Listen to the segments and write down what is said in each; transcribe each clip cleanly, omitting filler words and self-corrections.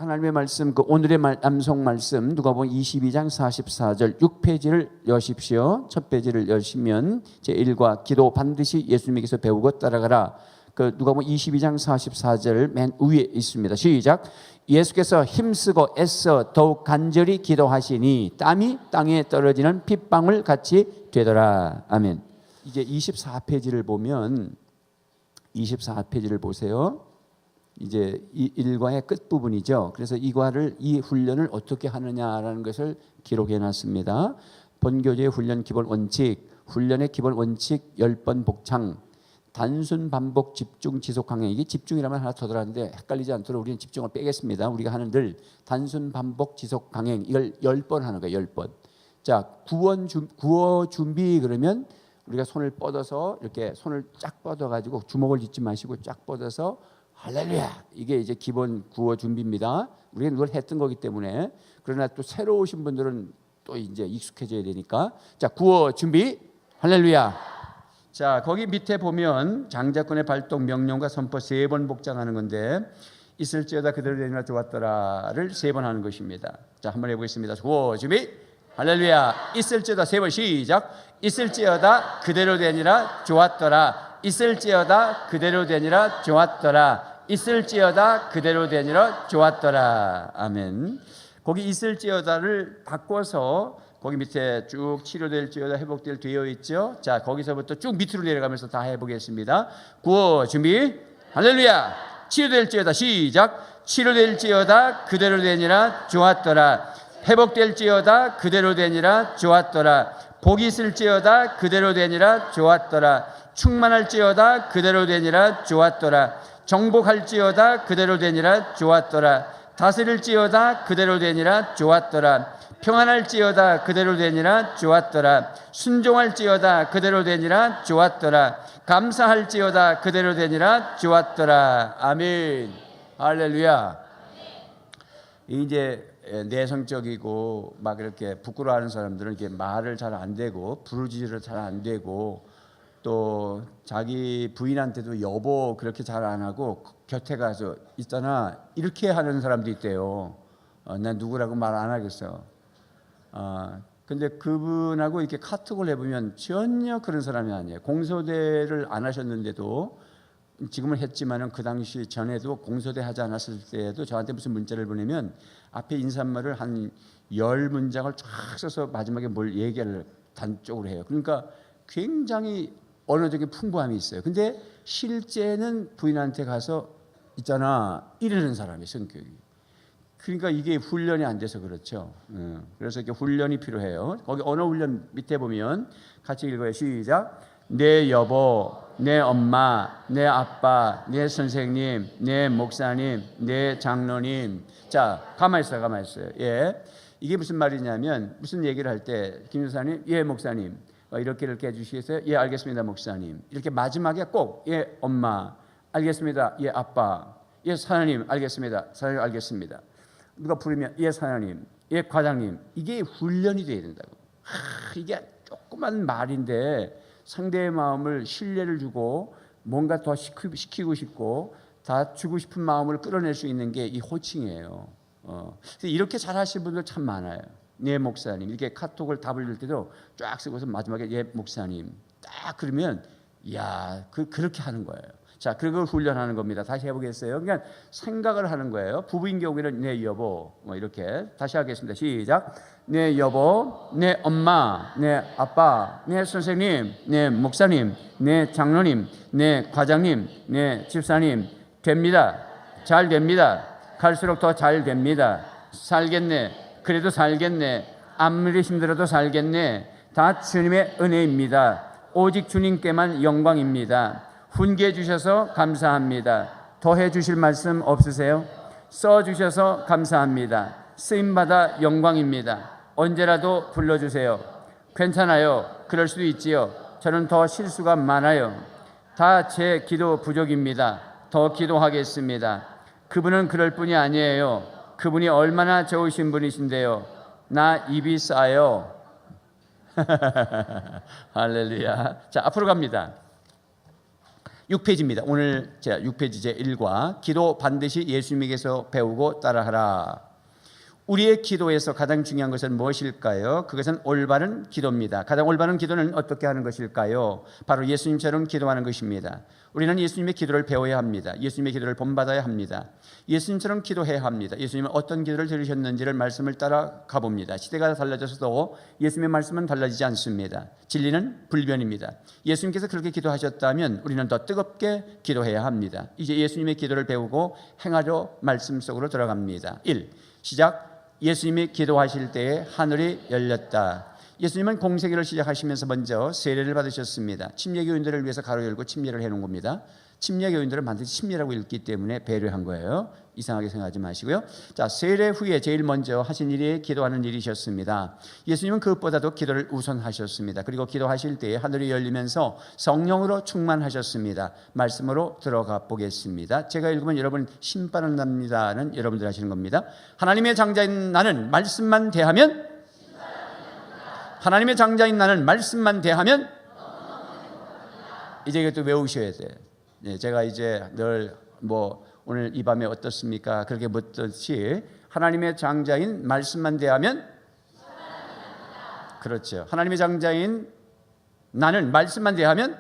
하나님의 말씀, 그 오늘의 암송 말씀 누가복음 22장 44절 6페이지를 여십시오. 첫 페이지를 여시면 제1과 기도 반드시 예수님에게서 배우고 따라가라. 그 누가복음 22장 44절 맨 위에 있습니다. 시작. 예수께서 힘쓰고 애써 더욱 간절히 기도하시니 땀이 땅에 떨어지는 핏방울 같이 되더라. 아멘. 이제 24페이지를 보면 24페이지를 보세요. 이제 이 일과의 끝 부분이죠. 그래서 이 훈련을 어떻게 하느냐라는 것을 기록해 놨습니다. 본교제의 훈련 기본 원칙, 훈련의 기본 원칙 10번 복창, 단순 반복 집중 지속 강행. 이게 집중이라면 하나 더 들어가는데 헷갈리지 않도록 우리는 집중을 빼겠습니다. 우리가 하는 늘 단순 반복 지속 강행, 이걸 10번 하는 거예요. 10번. 자, 구어 준비. 그러면 우리가 손을 뻗어서 이렇게 손을 쫙 뻗어 가지고 주먹을 쥐지 마시고 쫙 뻗어서 할렐루야. 이게 이제 기본 구어 준비입니다. 우리가 늘 했던 거기 때문에. 그러나 또 새로 오신 분들은 또 이제 익숙해져야 되니까. 자, 구어 준비. 할렐루야. 자, 거기 밑에 보면 장자권의 발동 명령과 선포 3번 복장하는 건데 있을지어다 그대로 되니라 좋았더라를 3번 하는 것입니다. 자, 한번 해보겠습니다. 구어 준비. 할렐루야. 있을지어다 3번 시작. 있을지어다 그대로 되니라 좋았더라. 있을지어다 그대로 되니라 좋았더라. 있을지어다 그대로 되니라 좋았더라. 아멘. 거기 있을지어다를 바꿔서 거기 밑에 쭉 치료될지어다 회복될 되어 있죠. 자, 거기서부터 쭉 밑으로 내려가면서 다 해보겠습니다. 구호 준비. 할렐루야. 치료될지어다 시작. 치료될지어다 그대로 되니라 좋았더라. 회복될지어다 그대로 되니라 좋았더라. 복이 있을지어다 그대로 되니라 좋았더라. 충만할지어다 그대로 되니라 좋았더라. 정복할지어다 그대로 되니라 좋았더라. 다스릴지어다 그대로 되니라 좋았더라. 평안할지어다 그대로 되니라 좋았더라. 순종할지어다 그대로 되니라 좋았더라. 감사할지어다 그대로 되니라 좋았더라. 아멘. 할렐루야. 이제 내성적이고 막 이렇게 부끄러워하는 사람들은 이렇게 말을 잘 안 되고 부르짖을 잘 안 되고 또 자기 부인한테도 여보 그렇게 잘 안 하고 곁에 가서 있잖아 이렇게 하는 사람도 있대요. 난 누구라고 말 안 하겠어. 근데 그분하고 이렇게 카톡을 해보면 전혀 그런 사람이 아니에요. 공소대를 안 하셨는데도 지금은 했지만은 그 당시 전에도 공소대 하지 않았을 때에도 저한테 무슨 문자를 보내면 앞에 인사말을 한 10문장을 쫙 써서 마지막에 뭘 얘기를 단쪽으로 해요. 그러니까 굉장히 언어적인 풍부함이 있어요. 근데 실제는 부인한테 가서 있잖아 이러는 사람이 성격이. 그러니까 이게 훈련이 안 돼서 그렇죠. 그래서 이렇게 훈련이 필요해요. 거기 언어 훈련 밑에 보면 같이 읽어요. 시작. 내 여보, 내 엄마, 내 아빠, 내 선생님, 내 목사님, 내 장로님. 자, 가만히 있어요. 예, 이게 무슨 말이냐면 무슨 얘기를 할 때 김 목사님, 예 목사님, 이렇게 해주시겠어요? 예, 알겠습니다, 목사님. 이렇게 마지막에 꼭 예, 엄마, 알겠습니다. 예, 아빠, 예, 사장님, 알겠습니다. 사장님, 알겠습니다. 누가 부르면 예, 사장님, 예, 과장님. 이게 훈련이 돼야 된다고. 이게 조그만 말인데 상대의 마음을 신뢰를 주고 뭔가 더 시키고 싶고 다 주고 싶은 마음을 끌어낼 수 있는 게 이 호칭이에요. 이렇게 잘하시는 분들 참 많아요. 네 목사님 이렇게 카톡을 답을 줄 때도 쫙 쓰고서 마지막에 예 목사님 딱 그러면 야 그렇게 하는 거예요. 자, 그걸 훈련하는 겁니다. 다시 해보겠어요. 그러니까 생각을 하는 거예요. 부부인 경우에는 내 여보 뭐 이렇게 다시 하겠습니다. 시작. 내 여보, 내 엄마, 내 아빠, 내 선생님, 내 목사님, 내 장로님, 내 과장님, 내 집사님. 됩니다. 잘 됩니다. 갈수록 더 잘 됩니다. 살겠네. 그래도 살겠네. 아무리 힘들어도 살겠네. 다 주님의 은혜입니다. 오직 주님께만 영광입니다. 훈계해 주셔서 감사합니다. 더해 주실 말씀 없으세요? 써 주셔서 감사합니다. 쓰임받아 영광입니다. 언제라도 불러주세요. 괜찮아요. 그럴 수도 있지요. 저는 더 실수가 많아요. 다 제 기도 부족입니다. 더 기도하겠습니다. 그분은 그럴 뿐이 아니에요. 그분이 얼마나 좋으신 분이신데요. 나 입이 싸요. 할렐루야. 자, 앞으로 갑니다. 6페이지입니다. 오늘 제가 6페이지 제1과 기도 반드시 예수님에게서 배우고 따라하라. 우리의 기도에서 가장 중요한 것은 무엇일까요? 그것은 올바른 기도입니다. 가장 올바른 기도는 어떻게 하는 것일까요? 바로 예수님처럼 기도하는 것입니다. 우리는 예수님의 기도를 배워야 합니다. 예수님의 기도를 본받아야 합니다. 예수님처럼 기도해야 합니다. 예수님은 어떤 기도를 들으셨는지를 말씀을 따라가 봅니다. 시대가 달라져서도 예수님의 말씀은 달라지지 않습니다. 진리는 불변입니다. 예수님께서 그렇게 기도하셨다면 우리는 더 뜨겁게 기도해야 합니다. 이제 예수님의 기도를 배우고 행하려 말씀 속으로 들어갑니다. 1. 시작. 예수님이 기도하실 때에 하늘이 열렸다. 예수님은 공생애를 시작하시면서 먼저 세례를 받으셨습니다. 침례교인들을 위해서 가로 열고 침례를 해놓은 겁니다. 침례교인들은 반드시 침례라고 읽기 때문에 배려한 거예요. 이상하게 생각하지 마시고요. 자, 세례 후에 제일 먼저 하신 일이 기도하는 일이셨습니다. 예수님은 그것보다도 기도를 우선하셨습니다. 그리고 기도하실 때에 하늘이 열리면서 성령으로 충만하셨습니다. 말씀으로 들어가 보겠습니다. 제가 읽으면 여러분 신바람 납니다는 여러분들 하시는 겁니다. 하나님의 장자인 나는 말씀만 대하면, 하나님의 장자인 나는 말씀만 대하면, 이제 이것도 외우셔야 돼요. 네, 제가 이제 늘 오늘 이 밤에 어떻습니까? 그렇게 묻듯이 하나님의 장자인 말씀만 대하면, 그렇죠. 하나님의 장자인 나는 말씀만 대하면,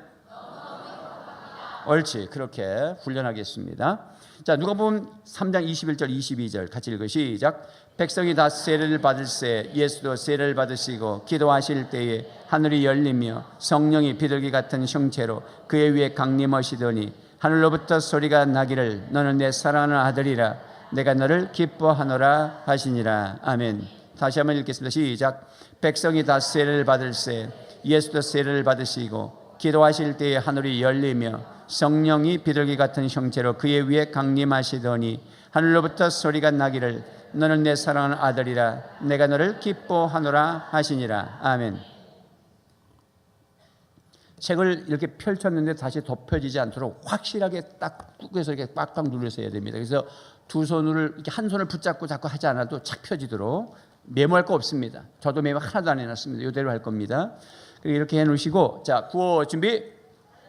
옳지. 그렇게 훈련하겠습니다. 자, 누가복음 3장 21절 22절 같이 읽으 시작. 백성이 다 세례를 받을세 예수도 세례를 받으시고 기도하실 때에 하늘이 열리며 성령이 비둘기 같은 형체로 그의 위에 강림하시더니 하늘로부터 소리가 나기를 너는 내 사랑하는 아들이라 내가 너를 기뻐하노라 하시니라. 아멘. 다시 한번 읽겠습니다. 시작. 백성이 다 세례를 받을세 예수도 세례를 받으시고 기도하실 때에 하늘이 열리며 성령이 비둘기 같은 형체로 그의 위에 강림하시더니 하늘로부터 소리가 나기를 너는 내 사랑하는 아들이라 내가 너를 기뻐하노라 하시니라. 아멘. 책을 이렇게 펼쳤는데 다시 덮여지지 않도록 확실하게 딱 꾹해서 이렇게 꽉꽉 눌러서 해야 됩니다. 그래서 두 손을 이렇게 한 손을 붙잡고 자꾸 하지 않아도 착 펴지도록 메모할 거 없습니다. 저도 메모 하나도 안 해놨습니다. 이대로 할 겁니다. 이렇게 해놓으시고 자 구호 준비.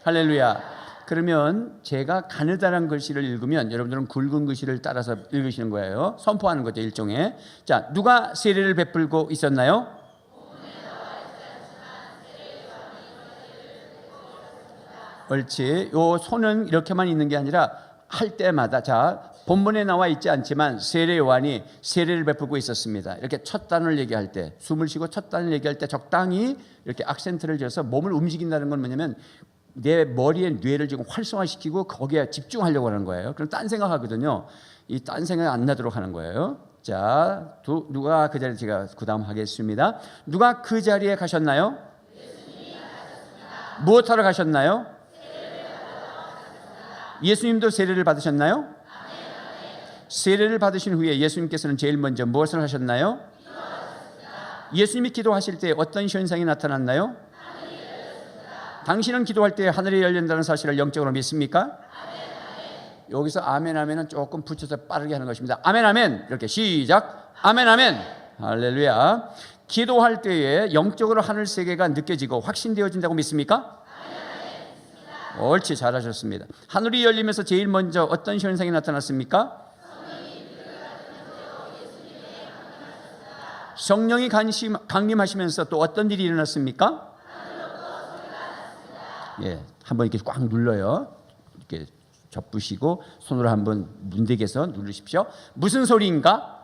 할렐루야. 그러면 제가 가느다란 글씨를 읽으면 여러분들은 굵은 글씨를 따라서 읽으시는 거예요. 선포하는 거죠, 일종의. 자, 누가 세례를 베풀고 있었나요? 옳지. 요 손은 이렇게만 있는 게 아니라 할 때마다 자 본문에 나와 있지 않지만 세례 요한이 세례를 베풀고 있었습니다. 이렇게 첫 단을 얘기할 때 숨을 쉬고 첫 단을 얘기할 때 적당히 이렇게 악센트를 줘서 몸을 움직인다는 건 뭐냐면 내 머리에 뇌를 지금 활성화시키고 거기에 집중하려고 하는 거예요. 그럼 딴 생각하거든요. 이 딴 생각 안 나도록 하는 거예요. 자, 누가 그 자리에 제가 그 다음 하겠습니다. 누가 그 자리에 가셨나요? 무엇하러 가셨나요? 예수님도 세례를 받으셨나요? 세례를 받으신 후에 예수님께서는 제일 먼저 무엇을 하셨나요? 예수님이 기도하실 때 어떤 현상이 나타났나요? 당신은 기도할 때 하늘이 열린다는 사실을 영적으로 믿습니까? 여기서 아멘 아멘은 조금 붙여서 빠르게 하는 것입니다. 아멘 아멘 이렇게 시작. 아멘 아멘. 할렐루야. 기도할 때에 영적으로 하늘 세계가 느껴지고 확신되어진다고 믿습니까? 옳지, 잘하셨습니다. 하늘이 열리면서 제일 먼저 어떤 현상이 나타났습니까? 성령이 강림하시면서 또 어떤 일이 일어났습니까? 예, 한번 이렇게 꽉 눌러요. 이렇게 접으시고 손으로 한번 문대게서 누르십시오. 무슨 소리인가?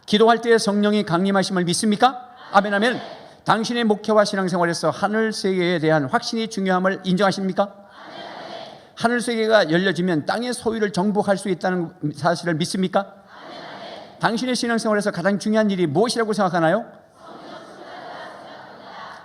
기도할 때 성령이 강림하심을 믿습니까? 아멘 아멘. 당신의 목회와 신앙생활에서 하늘 세계에 대한 확신이 중요함을 인정하십니까? 하늘 세계가 열려지면 땅의 소유를 정복할 수 있다는 사실을 믿습니까? 당신의 신앙생활에서 가장 중요한 일이 무엇이라고 생각하나요?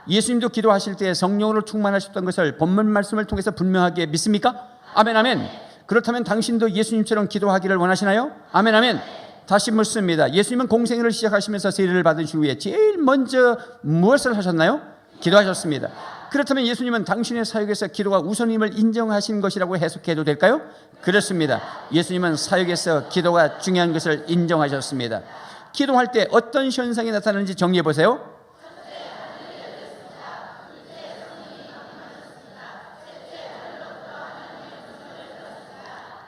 예수님도 기도하실 때 성령으로 충만하셨던 것을 본문 말씀을 통해서 분명하게 믿습니까? 아멘 아멘. 그렇다면 당신도 예수님처럼 기도하기를 원하시나요? 아멘 아멘. 다시 묻습니다. 예수님은 공생애를 시작하시면서 세례를 받으신 후에 제일 먼저 무엇을 하셨나요? 기도하셨습니다. 그렇다면 예수님은 당신의 사역에서 기도가 우선임을 인정하신 것이라고 해석해도 될까요? 그렇습니다. 예수님은 사역에서 기도가 중요한 것을 인정하셨습니다. 기도할 때 어떤 현상이 나타나는지 정리해 보세요.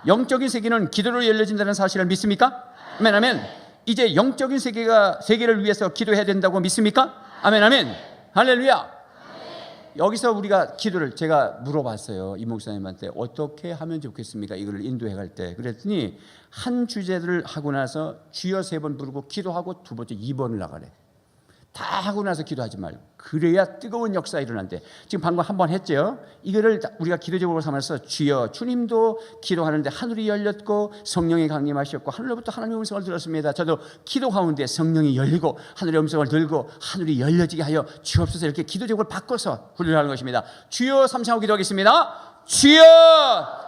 영적인 세계는 기도로 열려진다는 사실을 믿습니까? 아멘, 아멘. 이제 영적인 세계를 위해서 기도해야 된다고 믿습니까? 아멘, 아멘. 할렐루야. 여기서 우리가 기도를 제가 물어봤어요. 이 목사님한테 어떻게 하면 좋겠습니까? 이거를 인도해 갈 때. 그랬더니 한 주제를 하고 나서 주여 3번 부르고 기도하고 두 번째 2번을 나가래. 다 하고 나서 기도하지 말고. 그래야 뜨거운 역사 일어난대. 지금 방금 한 번 했죠. 이거를 우리가 기도적으로 삼아서 주여, 주님도 기도하는데 하늘이 열렸고 성령이 강림하셨고 하늘로부터 하나님의 음성을 들었습니다. 저도 기도 가운데 성령이 열리고 하늘의 음성을 들고 하늘이 열려지게 하여 주옵소서. 이렇게 기도적으로 바꿔서 훈련하는 것입니다. 주여 3창하고 기도하겠습니다. 주여,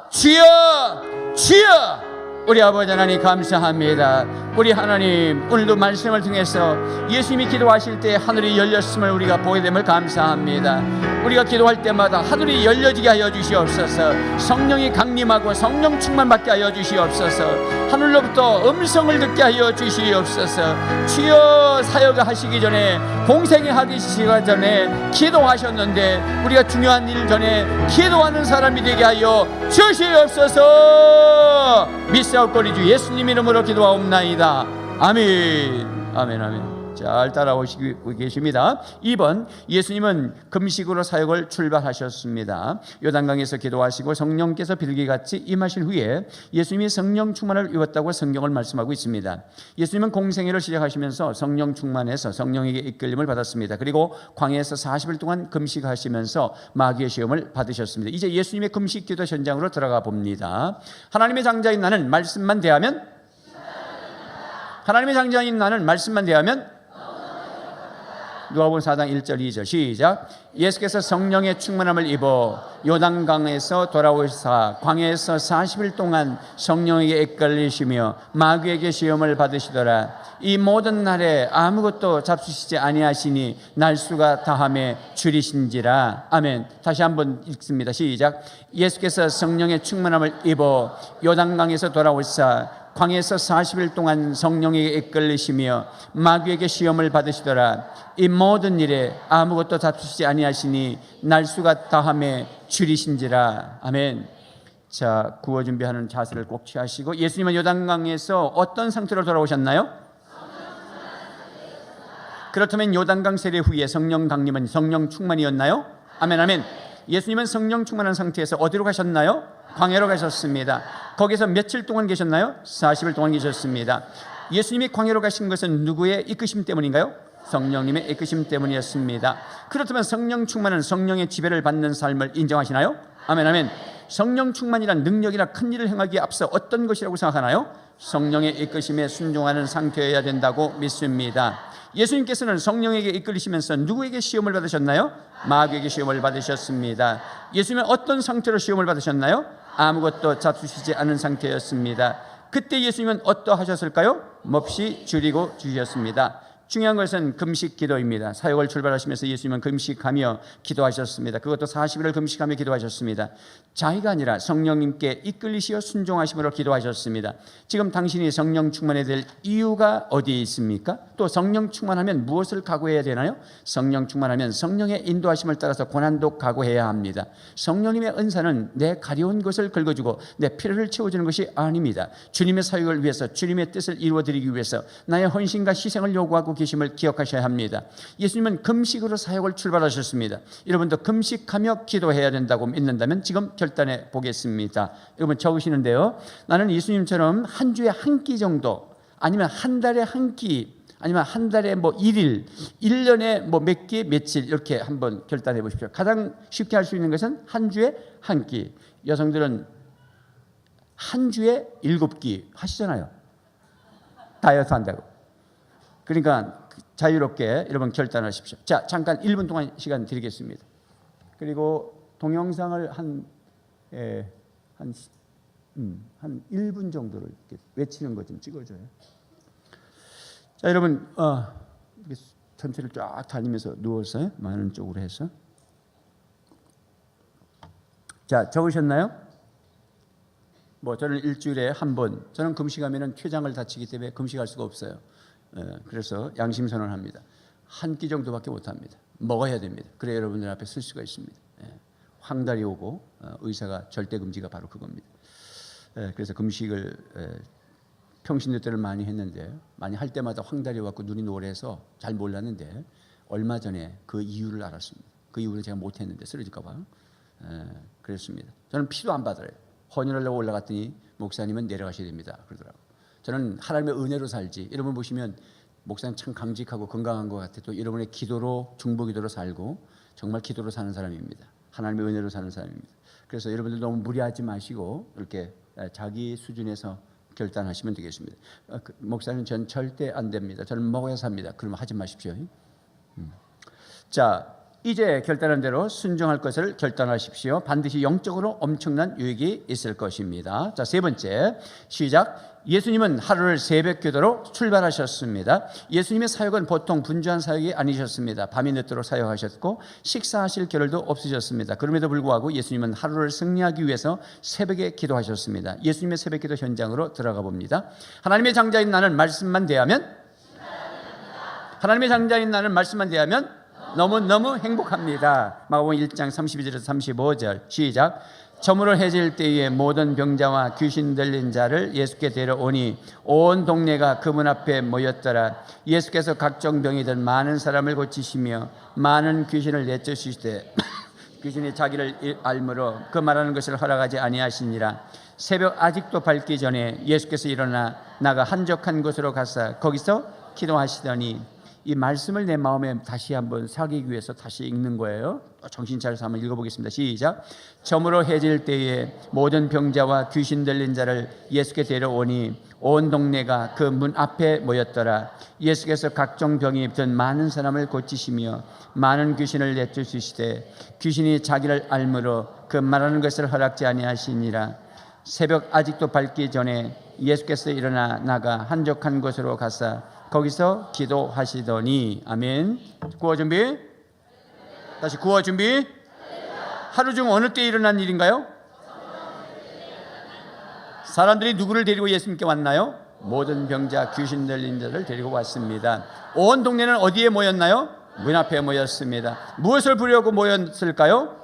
주여, 주여. 우리 아버지 하나님 감사합니다. 우리 하나님 오늘도 말씀을 통해서 예수님이 기도하실 때 하늘이 열렸음을 우리가 보게 됨을 감사합니다. 우리가 기도할 때마다 하늘이 열려지게 하여 주시옵소서. 성령이 강림하고 성령 충만받게 하여 주시옵소서. 하늘로부터 음성을 듣게 하여 주시옵소서. 주여, 사역을 하시기 전에 공생에 하기 전에 기도하셨는데 우리가 중요한 일 전에 기도하는 사람이 되게 하여 주시옵소서. 믿사옵거니 주 예수님 이름으로 기도하옵나이다. 아멘. 아멘, 아멘. 잘 따라오시고 계십니다. 2번, 예수님은 금식으로 사역을 출발하셨습니다. 요단강에서 기도하시고 성령께서 비둘기같이 임하신 후에 예수님이 성령 충만을 입었다고 성경을 말씀하고 있습니다. 예수님은 공생애를 시작하시면서 성령 충만해서 성령에게 이끌림을 받았습니다. 그리고 광야에서 40일 동안 금식하시면서 마귀의 시험을 받으셨습니다. 이제 예수님의 금식 기도 현장으로 들어가 봅니다. 하나님의 장자인 나는 말씀만 대하면, 하나님의 장자인 나는 말씀만 대하면, 누가복음 4장 1절 2절 시작. 예수께서 성령의 충만함을 입어 요단강에서 돌아오사 광야에서 40일 동안 성령에게 이끌리시며 마귀에게 시험을 받으시더라. 이 모든 날에 아무것도 잡수시지 아니하시니 날수가 다함에 줄이신지라. 아멘. 다시 한번 읽습니다. 시작. 예수께서 성령의 충만함을 입어 요단강에서 돌아오사 광야에서 40일 동안 성령에게 이끌리시며 마귀에게 시험을 받으시더라. 이 모든 일에 아무것도 잡수시지 아니하시니 날수가 다함에 줄이신지라. 아멘. 자, 구호 준비하는 자세를 꼭 취하시고, 예수님은 요단강에서 어떤 상태로 돌아오셨나요? 그렇다면 요단강 세례 후에 성령 강림은 성령 충만이었나요? 아멘, 아멘. 예수님은 성령 충만한 상태에서 어디로 가셨나요? 광야로 가셨습니다. 거기서 며칠 동안 계셨나요? 40일 동안 계셨습니다. 예수님이 광야로 가신 것은 누구의 이끄심 때문인가요? 성령님의 이끄심 때문이었습니다. 그렇다면 성령 충만은 성령의 지배를 받는 삶을 인정하시나요? 아멘, 아멘. 성령 충만이란 능력이나 큰 일을 행하기에 앞서 어떤 것이라고 생각하나요? 성령의 이끄심에 순종하는 상태여야 된다고 믿습니다. 예수님께서는 성령에게 이끌리시면서 누구에게 시험을 받으셨나요? 마귀에게 시험을 받으셨습니다. 예수님은 어떤 상태로 시험을 받으셨나요? 아무것도 잡수시지 않은 상태였습니다. 그때 예수님은 어떠하셨을까요? 몹시 줄이고 주셨습니다. 중요한 것은 금식 기도입니다. 사역을 출발하시면서 예수님은 금식하며 기도하셨습니다. 그것도 40일을 금식하며 기도하셨습니다. 자기가 아니라 성령님께 이끌리시어 순종하심으로 기도하셨습니다. 지금 당신이 성령 충만해야 될 이유가 어디에 있습니까? 또 성령 충만하면 무엇을 각오해야 되나요? 성령 충만하면 성령의 인도하심을 따라서 고난도 각오해야 합니다. 성령님의 은사는 내 가려운 것을 긁어주고 내 필요를 채워주는 것이 아닙니다. 주님의 사역을 위해서, 주님의 뜻을 이루어드리기 위해서 나의 헌신과 희생을 요구하고 계심을 기억하셔야 합니다. 예수님은 금식으로 사역을 출발하셨습니다. 여러분도 금식하며 기도해야 된다고 믿는다면 지금 결단해 보겠습니다. 여러분 적으시는데요. 나는 예수님처럼 한 주에 한 끼 정도, 아니면 한 달에 한 끼, 아니면 한 달에 뭐 1일, 1년에 뭐 몇 끼, 며칠, 이렇게 한번 결단해 보십시오. 가장 쉽게 할 수 있는 것은 한 주에 한 끼. 여성들은 한 주에 7끼 하시잖아요. 다이어트 한다고. 그러니까 자유롭게 여러분 결단하십시오. 자, 잠깐 1분 동안 시간 드리겠습니다. 그리고 동영상을 한 1분 정도를 이렇게 외치는 것 좀 찍어줘요. 자, 여러분 전체를 쫙 다니면서 누워서 많은 쪽으로 해서. 자, 적으셨나요? 뭐 저는 일주일에 한 번, 저는 금식하면은 췌장을 다치기 때문에 금식할 수가 없어요. 그래서 양심 선언합니다. 한 끼 정도밖에 못합니다. 먹어야 됩니다. 그래야 여러분들 앞에 설 수가 있습니다. 황달이 오고 의사가 절대 금지가 바로 그겁니다. 그래서 금식을 평신도 때를 많이 했는데, 많이 할 때마다 황달이 왔고 눈이 노래서 잘 몰랐는데 얼마 전에 그 이유를 알았습니다. 그 이유를 제가 못했는데 쓰러질까 봐 그랬습니다. 저는 피도 안 받아요. 헌혈하려고 올라갔더니 목사님은 내려가셔야 됩니다 그러더라고요. 저는 하나님의 은혜로 살지, 여러분 보시면 목사님 참 강직하고 건강한 것 같아요. 또 여러분의 기도로, 중보기도로 살고 정말 기도로 사는 사람입니다. 하나님의 은혜로 사는 사람입니다. 그래서 여러분들 너무 무리하지 마시고 이렇게 자기 수준에서 결단하시면 되겠습니다. 목사님 전 절대 안 됩니다. 저는 먹어야 삽니다. 그러면 하지 마십시오. 자, 이제 결단한 대로 순종할 것을 결단하십시오. 반드시 영적으로 엄청난 유익이 있을 것입니다. 자, 세 번째, 시작. 예수님은 하루를 새벽 기도로 출발하셨습니다. 예수님의 사역은 보통 분주한 사역이 아니셨습니다. 밤이 늦도록 사역하셨고 식사하실 겨를도 없으셨습니다. 그럼에도 불구하고 예수님은 하루를 승리하기 위해서 새벽에 기도하셨습니다. 예수님의 새벽 기도 현장으로 들어가 봅니다. 하나님의 장자인 나는 말씀만 대하면 너무너무 행복합니다. 마가복음 1장 32절에서 35절 시작. 저물어 해질 때에 모든 병자와 귀신 들린 자를 예수께 데려오니 온 동네가 그 문 앞에 모였더라. 예수께서 각종 병이든 많은 사람을 고치시며 많은 귀신을 내쫓으시되 귀신이 자기를 알므로 그 말하는 것을 허락하지 아니하시니라. 새벽 아직도 밝기 전에 예수께서 일어나 나가 한적한 곳으로 가사 거기서 기도하시더니, 이 말씀을 내 마음에 다시 한번 새기기 위해서 다시 읽는 거예요. 정신 차려서 한번 읽어보겠습니다. 시작. 저물어 해질 때에 모든 병자와 귀신 들린 자를 예수께 데려오니 온 동네가 그 문 앞에 모였더라. 예수께서 각종 병이 든 많은 사람을 고치시며 많은 귀신을 내쫓으시되 귀신이 자기를 알므로 그 말하는 것을 허락지 아니하시니라. 새벽 아직도 밝기 전에 예수께서 일어나 나가 한적한 곳으로 가사 거기서 기도하시더니. 아멘. 구호 준비. 다시 구호 준비. 하루 중 어느 때 일어난 일인가요? 사람들이 누구를 데리고 예수님께 왔나요? 모든 병자, 귀신 들린 자를 데리고 왔습니다. 온 동네는 어디에 모였나요? 문 앞에 모였습니다. 무엇을 부려고 모였을까요?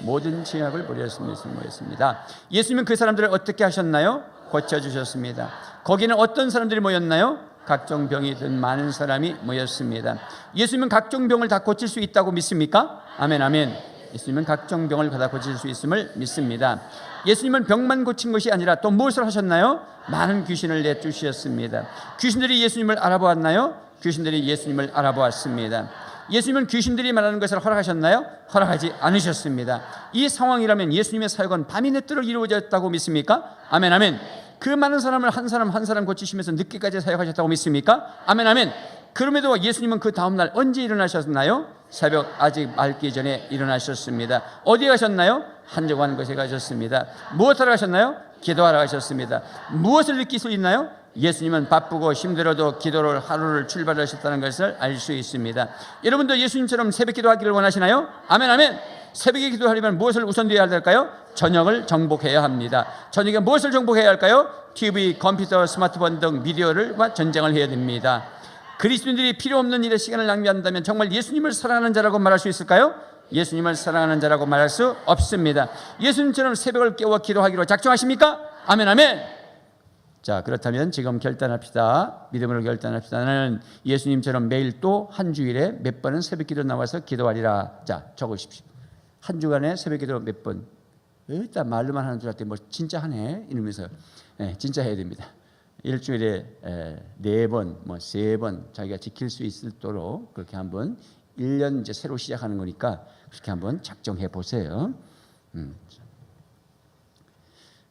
모든 죄악을 버렸습니다. 모였습니다. 예수님은 그 사람들을 어떻게 하셨나요? 고쳐주셨습니다. 거기는 어떤 사람들이 모였나요? 각종 병이 든 많은 사람이 모였습니다. 예수님은 각종 병을 다 고칠 수 있다고 믿습니까? 아멘, 아멘. 예수님은 각종 병을 다 고칠 수 있음을 믿습니다. 예수님은 병만 고친 것이 아니라 또 무엇을 하셨나요? 많은 귀신을 내쫓으셨습니다. 귀신들이 예수님을 알아보았나요? 귀신들이 예수님을 알아보았습니다. 예수님은 귀신들이 말하는 것을 허락하셨나요? 허락하지 않으셨습니다. 이 상황이라면 예수님의 사역은 밤이 늦도록 이루어졌다고 믿습니까? 아멘, 아멘. 그 많은 사람을 한 사람 한 사람 고치시면서 늦게까지 사역하셨다고 믿습니까? 아멘, 아멘. 그럼에도 예수님은 그 다음날 언제 일어나셨나요? 새벽 아직 밝기 전에 일어나셨습니다. 어디에 가셨나요? 한적한 곳에 가셨습니다. 무엇하러 가셨나요? 기도하러 가셨습니다. 무엇을 느낄 수 있나요? 예수님은 바쁘고 힘들어도 기도를 하루를 출발하셨다는 것을 알 수 있습니다. 여러분도 예수님처럼 새벽 기도하기를 원하시나요? 아멘, 아멘. 새벽에 기도하려면 무엇을 우선되어야 할까요? 저녁을 정복해야 합니다. 저녁에 무엇을 정복해야 할까요? TV, 컴퓨터, 스마트폰 등 미디어와 전쟁을 해야 됩니다. 그리스도인들이 필요 없는 일에 시간을 낭비한다면 정말 예수님을 사랑하는 자라고 말할 수 있을까요? 예수님을 사랑하는 자라고 말할 수 없습니다. 예수님처럼 새벽을 깨워 기도하기로 작정하십니까? 아멘, 아멘. 자, 그렇다면 지금 결단합시다. 믿음으로 결단합시다. 나는 예수님처럼 매일 또 한 주일에 몇 번은 새벽 기도 나와서 기도하리라. 자, 적으십시오. 한 주간에 새벽 기도 몇 번. 일단 말로만 하는 줄 알았더니 뭐 진짜 하네 이러면서 진짜 해야 됩니다. 일주일에 4번, 뭐 3번 자기가 지킬 수 있도록 그렇게 한번 1년 이제 새로 시작하는 거니까 그렇게 한번 작정해 보세요.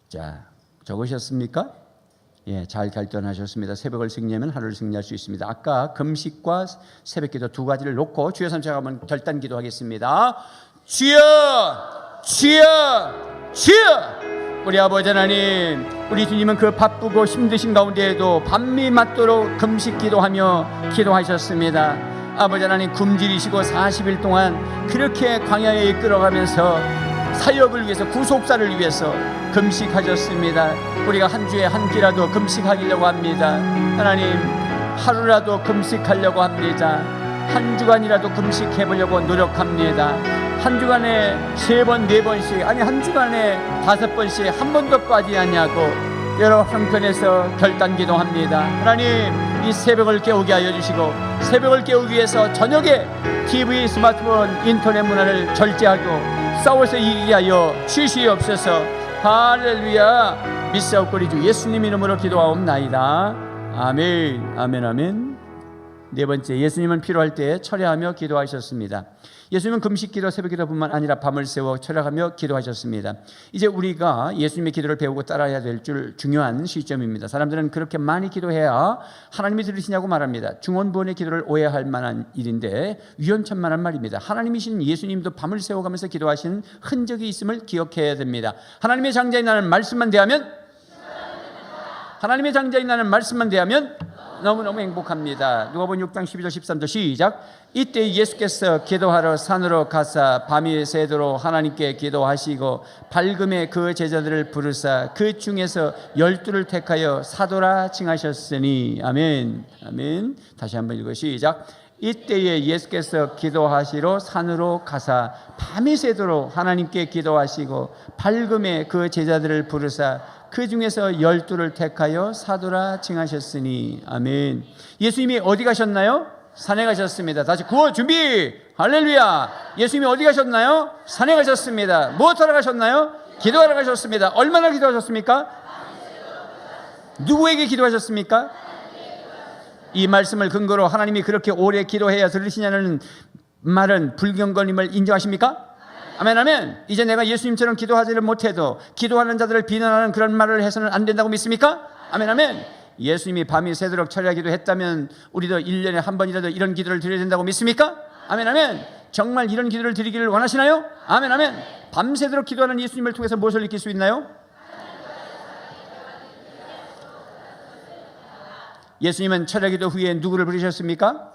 자, 적으셨습니까? 예, 잘 결단하셨습니다. 새벽을 승리하면 하루를 승리할 수 있습니다. 아까 금식과 새벽기도 두 가지를 놓고 주여 삼창 한번 결단 기도하겠습니다. 주여, 주여, 주여. 우리 아버지 하나님, 우리 주님은 그 바쁘고 힘드신 가운데에도 밤이 맞도록 금식 기도하며 기도하셨습니다. 아버지 하나님, 굶주리시고 40일 동안 그렇게 광야에 이끌어가면서 사역을 위해서, 구속사를 위해서 금식하셨습니다. 우리가 한 주에 한 끼라도 금식하려고 합니다. 하나님, 하루라도 금식하려고 합니다. 한 주간이라도 금식해보려고 노력합니다. 한 주간에 3번, 4번씩, 아니 한 주간에 5번씩 한 번도 빠지지 않냐고 여러 형편에서 결단 기도합니다. 하나님, 이 새벽을 깨우게 하여 주시고, 새벽을 깨우기 위해서 저녁에 TV, 스마트폰, 인터넷 문화를 절제하고 싸워서 이기게 하여 주시옵소서. 할렐루야. 믿사옵고 주 예수님 이름으로 기도하옵나이다. 아멘, 아멘, 아멘. 네 번째, 예수님은 필요할 때 철야하며 기도하셨습니다. 예수님은 금식기도, 새벽기도뿐만 아니라 밤을 새워 철야하며 기도하셨습니다. 이제 우리가 예수님의 기도를 배우고 따라야 될 줄 중요한 시점입니다. 사람들은 그렇게 많이 기도해야 하나님이 들으시냐고 말합니다. 중원부원의 기도를 오해할 만한 일인데 위험천만한 말입니다. 하나님이신 예수님도 밤을 새워가면서 기도하신 흔적이 있음을 기억해야 됩니다. 하나님의 장자인 나는 말씀만 대하면, 하나님의 장자인 나는 말씀만 대하면 너무너무 행복합니다. 누가복음 6장 12절 13절 시작. 이때 예수께서 기도하러 산으로 가사 밤이 새도록 하나님께 기도하시고 밝음에 그 제자들을 부르사 그 중에서 12를 택하여 사도라 칭하셨으니. 아멘, 아멘. 다시 한번 읽어 시작. 이때에 예수께서 기도하시러 산으로 가사 밤이 새도록 하나님께 기도하시고 밝음에 그 제자들을 부르사 그 중에서 12를 택하여 사도라 칭하셨으니. 아멘. 예수님이 어디 가셨나요? 산에 가셨습니다. 다시 구호 준비. 할렐루야. 예수님이 어디 가셨나요? 산에 가셨습니다. 무엇하러 가셨나요? 기도하러 가셨습니다. 얼마나 기도하셨습니까? 누구에게 기도하셨습니까? 이 말씀을 근거로 하나님이 그렇게 오래 기도해야 들으시냐는 말은 불경건임을 인정하십니까? 아멘, 아멘. 이제 내가 예수님처럼 기도하지를 못해도 기도하는 자들을 비난하는 그런 말을 해서는 안 된다고 믿습니까? 아멘, 아멘. 예수님이 밤이 새도록 철야기도 했다면 우리도 1년에 한 번이라도 이런 기도를 드려야 된다고 믿습니까? 아멘, 아멘. 정말 이런 기도를 드리기를 원하시나요? 아멘, 아멘. 밤새도록 기도하는 예수님을 통해서 무엇을 느낄 수 있나요? 예수님은 철야기도 후에 누구를 부르셨습니까?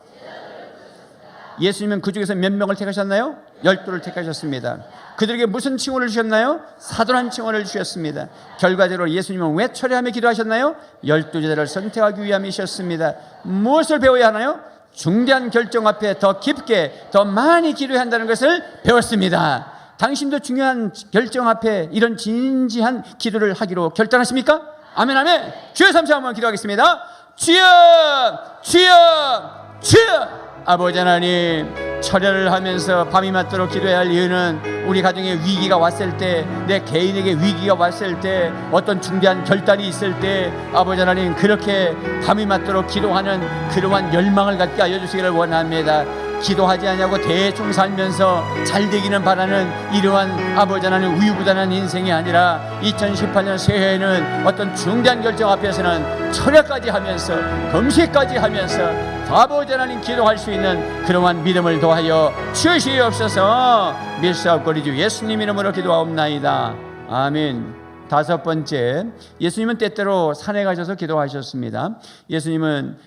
예수님은 그 중에서 몇 명을 택하셨나요? 12를 택하셨습니다. 그들에게 무슨 칭호를 주셨나요? 사도란 칭호를 주셨습니다. 결과적으로 예수님은 왜 철야하며 기도하셨나요? 12제자를 선택하기 위함이셨습니다. 무엇을 배워야 하나요? 중대한 결정 앞에 더 깊게 더 많이 기도해야 한다는 것을 배웠습니다. 당신도 중요한 결정 앞에 이런 진지한 기도를 하기로 결단하십니까? 아멘, 아멘. 주여 삼시 한번 기도하겠습니다. 주여, 주여, 주여. 아버지 하나님, 철야를 하면서 밤이 맞도록 기도해야 할 이유는 우리 가정에 위기가 왔을 때, 내 개인에게 위기가 왔을 때, 어떤 중대한 결단이 있을 때 아버지 하나님 그렇게 밤이 맞도록 기도하는 그러한 열망을 갖게 하여 주시기를 원합니다. 기도하지 않냐고 대충 살면서 잘 되기는 바라는 이러한 아버지 하나님 우유부단한 인생이 아니라 2018년 새해에는 어떤 중대한 결정 앞에서는 철야까지 하면서 금식까지 하면서 아버지 하나님 기도할 수 있는 그러한 믿음을 더하여 주시옵소서. 밀사옵고 주 예수님 이름으로 기도하옵나이다. 아멘. 다섯 번째, 예수님은 때때로 산에 가셔서 기도하셨습니다. 예수님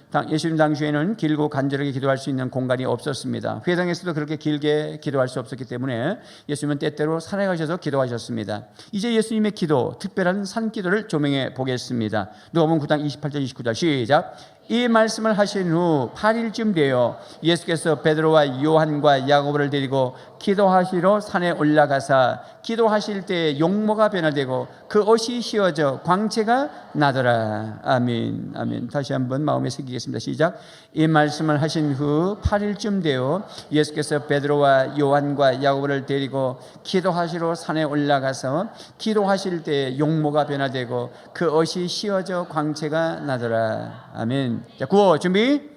당시에는 길고 간절하게 기도할 수 있는 공간이 없었습니다. 회당에서도 그렇게 길게 기도할 수 없었기 때문에 예수님은 때때로 산에 가셔서 기도하셨습니다. 이제 예수님의 기도, 특별한 산 기도를 조명해 보겠습니다. 누가복음 9장 28절 29절 시작. 이 말씀을 하신 후 8일쯤 되어 예수께서 베드로와 요한과 야고보를 데리고 기도하시러 산에 올라가사 기도하실 때 용모가 변화되고 그 옷이 휘어져 광채가 나더라. 아멘, 아멘. 다시 한번 마음에 새기겠습니다. 시작. 이 말씀을 하신 후 8일쯤 되어 예수께서 베드로와 요한과 야고보를 데리고 기도하시러 산에 올라가서 기도하실 때 용모가 변화되고 그 옷이 휘어져 광채가 나더라. 아멘. 자, 구호 준비.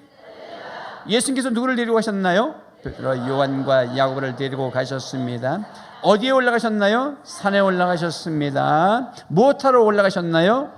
예수님께서 누구를 데리고 가셨나요? 베드로, 요한과 야고보를 데리고 가셨습니다. 어디에 올라가셨나요? 산에 올라가셨습니다. 무엇하러 올라가셨나요?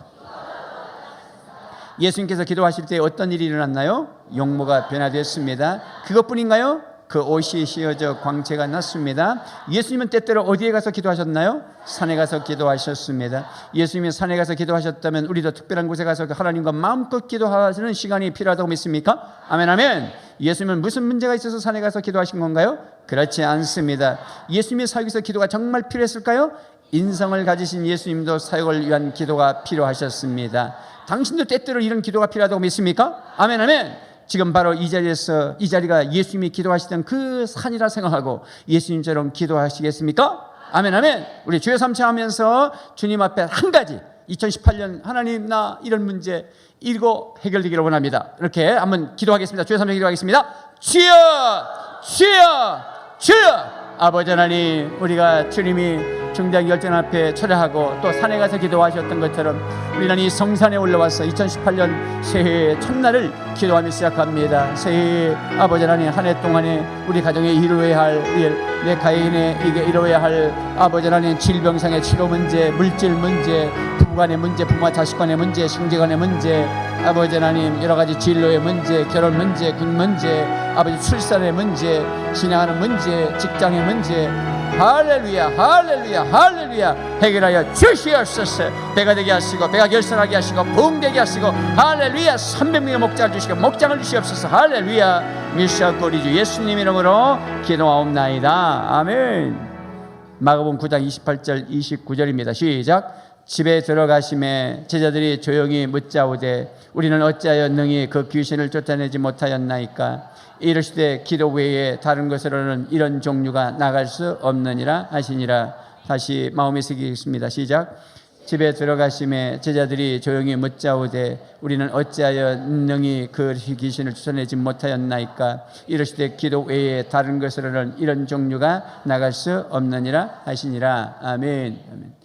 예수님께서 기도하실 때 어떤 일이 일어났나요? 용모가 변화됐습니다. 그것뿐인가요? 그 옷이 휘어져 광채가 났습니다. 예수님은 때때로 어디에 가서 기도하셨나요? 산에 가서 기도하셨습니다. 예수님이 산에 가서 기도하셨다면 우리도 특별한 곳에 가서 하나님과 마음껏 기도하시는 시간이 필요하다고 믿습니까? 아멘, 아멘. 예수님은 무슨 문제가 있어서 산에 가서 기도하신 건가요? 그렇지 않습니다. 예수님의 사역에서 기도가 정말 필요했을까요? 인성을 가지신 예수님도 사역을 위한 기도가 필요하셨습니다. 당신도 때때로 이런 기도가 필요하다고 믿습니까? 아멘, 아멘. 지금 바로 이 자리가 예수님이 기도하시던 그 산이라 생각하고 예수님처럼 기도하시겠습니까? 아멘, 아멘. 우리 주여 삼창하면서 주님 앞에 한 가지, 2018년 하나님 나 이런 문제 이거 해결되기를 원합니다. 이렇게 한번 기도하겠습니다. 주여 삼창 기도하겠습니다. 주여, 주여, 주여. 아버지 하나님, 우리가 주님이 중대한 앞에 철회하고 또 산에 가서 기도하셨던 것처럼 우리는 이 성산에 올라와서 2018년 새해 첫날을 기도하며 시작합니다. 새해 아버지 하나님, 한 해 동안에 우리 가정에 이루어야 할 일, 내 가인에 이게 이루어야 할 아버지 하나님 질병상의 치료 문제, 물질 문제, 부부간의 문제, 부모와 자식 간의 문제, 형제 간의 문제, 아버지 하나님 여러 가지 진로의 문제, 결혼 문제, 군 문제, 아버지 출산의 문제, 신앙하는 문제, 직장의 문제, 할렐루야, 할렐루야, 할렐루야, 해결하여 주시옵소서. 배가 되게 하시고 배가 결선하게 하시고 부흥되게 하시고, 할렐루야, 300명의 목장을 주시고 목장을 주시옵소서. 할렐루야. 미시아코리주 예수님 이름으로 기도하옵나이다. 아멘. 마가복음 9장 28절 29절입니다. 시작. 집에 들어가심에 제자들이 조용히 묻자오되 우리는 어찌하여 능히 그 귀신을 쫓아내지 못하였나이까? 이르시되 기도 외에 다른 것으로는 이런 종류가 나갈 수 없느니라 하시니라. 다시 마음에 새기겠습니다. 시작. 집에 들어가심에 제자들이 조용히 묻자오되 우리는 어찌하여 능히 그 귀신을 쫓아내지 못하였나이까? 이르시되 기도 외에 다른 것으로는 이런 종류가 나갈 수 없느니라 하시니라. 아멘. 아멘.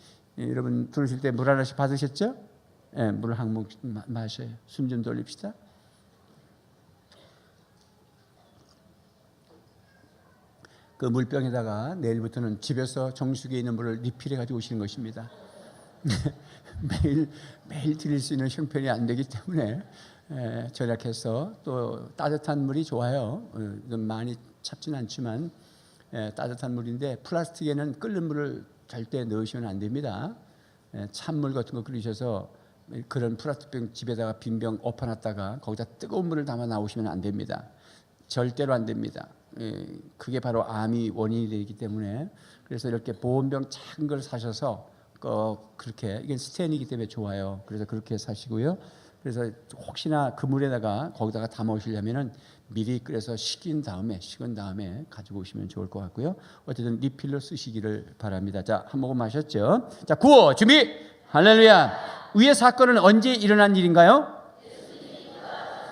예, 여러분 들으실 때 물 하나씩 받으셨죠? 예, 물 한 모금 마셔요. 숨 좀 돌립시다. 그 물병에다가 내일부터는 집에서 정수기에 있는 물을 리필해 가지고 오시는 것입니다. 매일 드릴 수 있는 형편이 안 되기 때문에 절약해서, 또 따뜻한 물이 좋아요. 많이 찹지는 않지만 따뜻한 물인데 플라스틱에는 끓는 물을 절대 넣으시면 안 됩니다. 찬물 같은 거 끓이셔서 그런 플라스틱병 집에다가 빈 병 엎어놨다가 거기다 뜨거운 물을 담아 나오시면 안 됩니다. 절대로 안 됩니다. 그게 바로 암이 원인이 되기 때문에, 그래서 이렇게 보온병 작은 걸 사셔서 그렇게, 이게 스테인이기 때문에 좋아요. 그래서 그렇게 사시고요. 그래서 혹시나 그 물에다가 거기다가 담아 오시려면은 미리 끓여서 식은 다음에 가지고 오시면 좋을 것 같고요. 어쨌든 리필로 쓰시기를 바랍니다. 자, 한 모금 마셨죠? 자, 구호 준비. 할렐루야. 위의 사건은 언제 일어난 일인가요?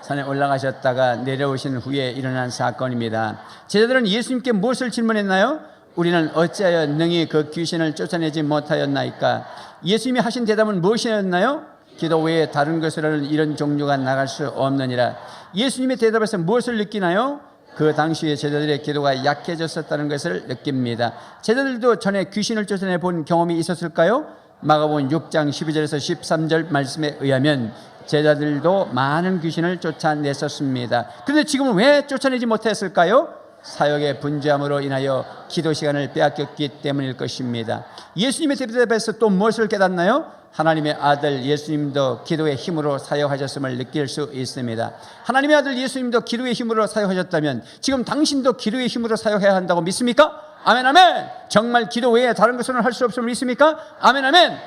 산에 올라가셨다가 내려오신 후에 일어난 사건입니다. 제자들은 예수님께 무엇을 질문했나요? 우리는 어찌하여 능히 그 귀신을 쫓아내지 못하였나이까? 예수님이 하신 대답은 무엇이었나요? 기도 외에 다른 것으로는 이런 종류가 나갈 수 없느니라. 예수님의 대답에서 무엇을 느끼나요? 그 당시에 제자들의 기도가 약해졌었다는 것을 느낍니다. 제자들도 전에 귀신을 쫓아내 본 경험이 있었을까요? 마가복음 6장 12절에서 13절 말씀에 의하면 제자들도 많은 귀신을 쫓아냈었습니다. 그런데 지금은 왜 쫓아내지 못했을까요? 사역의 분주함으로 인하여 기도 시간을 빼앗겼기 때문일 것입니다. 예수님의 대답에서 또 무엇을 깨닫나요? 하나님의 아들 예수님도 기도의 힘으로 사역하셨음을 느낄 수 있습니다. 하나님의 아들 예수님도 기도의 힘으로 사역하셨다면 지금 당신도 기도의 힘으로 사역해야 한다고 믿습니까? 아멘, 아멘. 정말 기도 외에 다른 것으로는 할 수 없음을 믿습니까? 아멘, 아멘.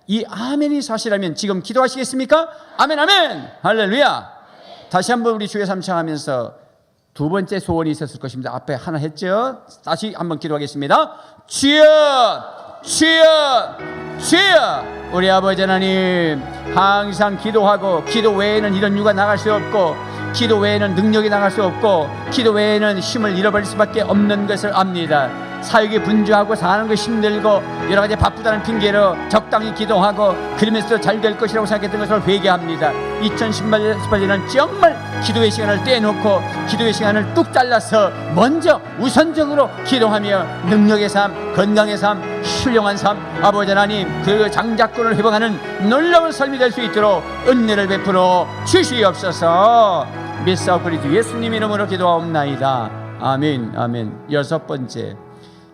이 아멘이 사실이라면 지금 기도하시겠습니까? 아멘, 아멘. 할렐루야. 다시 한번 우리 주여 삼창하면서 두 번째 소원이 있었을 것입니다. 앞에 하나 했죠? 다시 한번 기도하겠습니다. 주여, 주여, 주여. 우리 아버지 하나님, 항상 기도하고 기도 외에는 이런 유가 나갈 수 없고 기도 외에는 능력이 나갈 수 없고 기도 외에는 힘을 잃어버릴 수밖에 없는 것을 압니다. 사역이 분주하고 사는 것이 힘들고 여러 가지 바쁘다는 핑계로 적당히 기도하고 그러면서 잘 될 것이라고 생각했던 것을 회개합니다. 2018년은 정말 기도의 시간을 떼놓고 기도의 시간을 뚝 잘라서 먼저 우선적으로 기도하며 능력의 삶, 건강의 삶, 훌륭한 삶, 아버지 하나님 그 장자권을 회복하는 놀라운 삶이 될 수 있도록 은혜를 베풀어 주시옵소서. 믿사옵나이다. 예수님 이름으로 기도하옵나이다. 아멘, 아멘. 여섯 번째,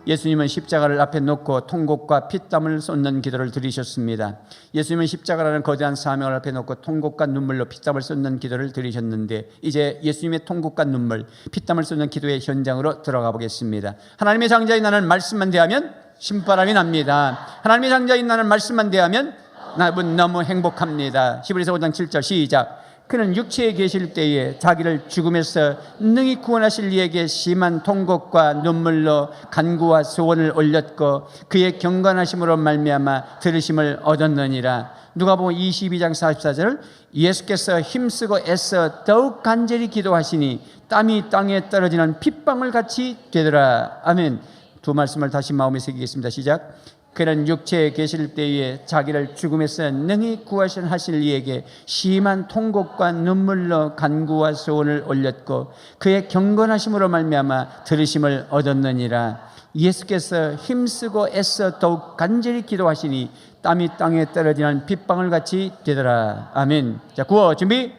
예수님은 십자가를 앞에 놓고 통곡과 피땀을 쏟는 기도를 드리셨습니다. 예수님은 십자가라는 거대한 사명을 앞에 놓고 통곡과 눈물로 피땀을 쏟는 기도를 드리셨는데, 이제 예수님의 통곡과 눈물, 피땀을 쏟는 기도의 현장으로 들어가 보겠습니다. 하나님의 장자인 나는 말씀만 대하면 신바람이 납니다. 하나님의 장자인 나는 말씀만 대하면 나는 너무 행복합니다. 히브리서 5장 7절 시작. 그는 육체에 계실 때에 자기를 죽음에서 능히 구원하실 이에게 심한 통곡과 눈물로 간구와 소원을 올렸고 그의 경건하심으로 말미암아 들으심을 얻었느니라. 누가복음 22장 44절 예수께서 힘쓰고 애써 더욱 간절히 기도하시니 땀이 땅에 떨어지는 핏방울 같이 되더라. 아멘. 두 말씀을 다시 마음에 새기겠습니다. 시작. 그는 육체에 계실 때에 자기를 죽음에서 능히 구하실 이에게 심한 통곡과 눈물로 간구와 소원을 올렸고 그의 경건하심으로 말미암아 들으심을 얻었느니라. 예수께서 힘쓰고 애써 더욱 간절히 기도하시니 땀이 땅에 떨어지는 빗방울 같이 되더라. 아멘. 자, 구호 준비.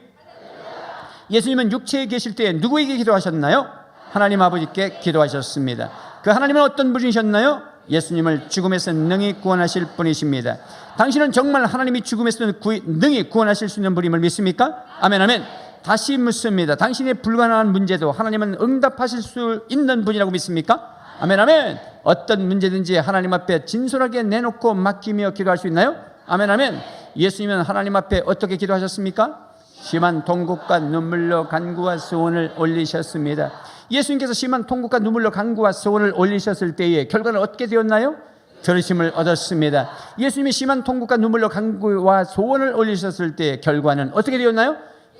예수님은 육체에 계실 때에 누구에게 기도하셨나요? 하나님 아버지께 기도하셨습니다. 그 하나님은 어떤 분이셨나요? 예수님을 죽음에서 능히 구원하실 분이십니다. 당신은 정말 하나님이 죽음에서 능히 구원하실 수 있는 분임을 믿습니까? 아멘, 아멘. 다시 묻습니다. 당신의 불가능한 문제도 하나님은 응답하실 수 있는 분이라고 믿습니까? 아멘, 아멘. 어떤 문제든지 하나님 앞에 진솔하게 내놓고 맡기며 기도할 수 있나요? 아멘, 아멘. 예수님은 하나님 앞에 어떻게 기도하셨습니까? 심한 통곡과 눈물로 간구와 소원을 올리셨습니다. 예수님께서 심한 통곡과 눈물로 간구와 소원을 올리셨을 때에 결과는 어떻게 되었나요? 들으심을 얻었습니다. 예수님이 심한 통곡과 눈물로 간구와 소원을 올리셨을 때의 결과는 어떻게 되었나요?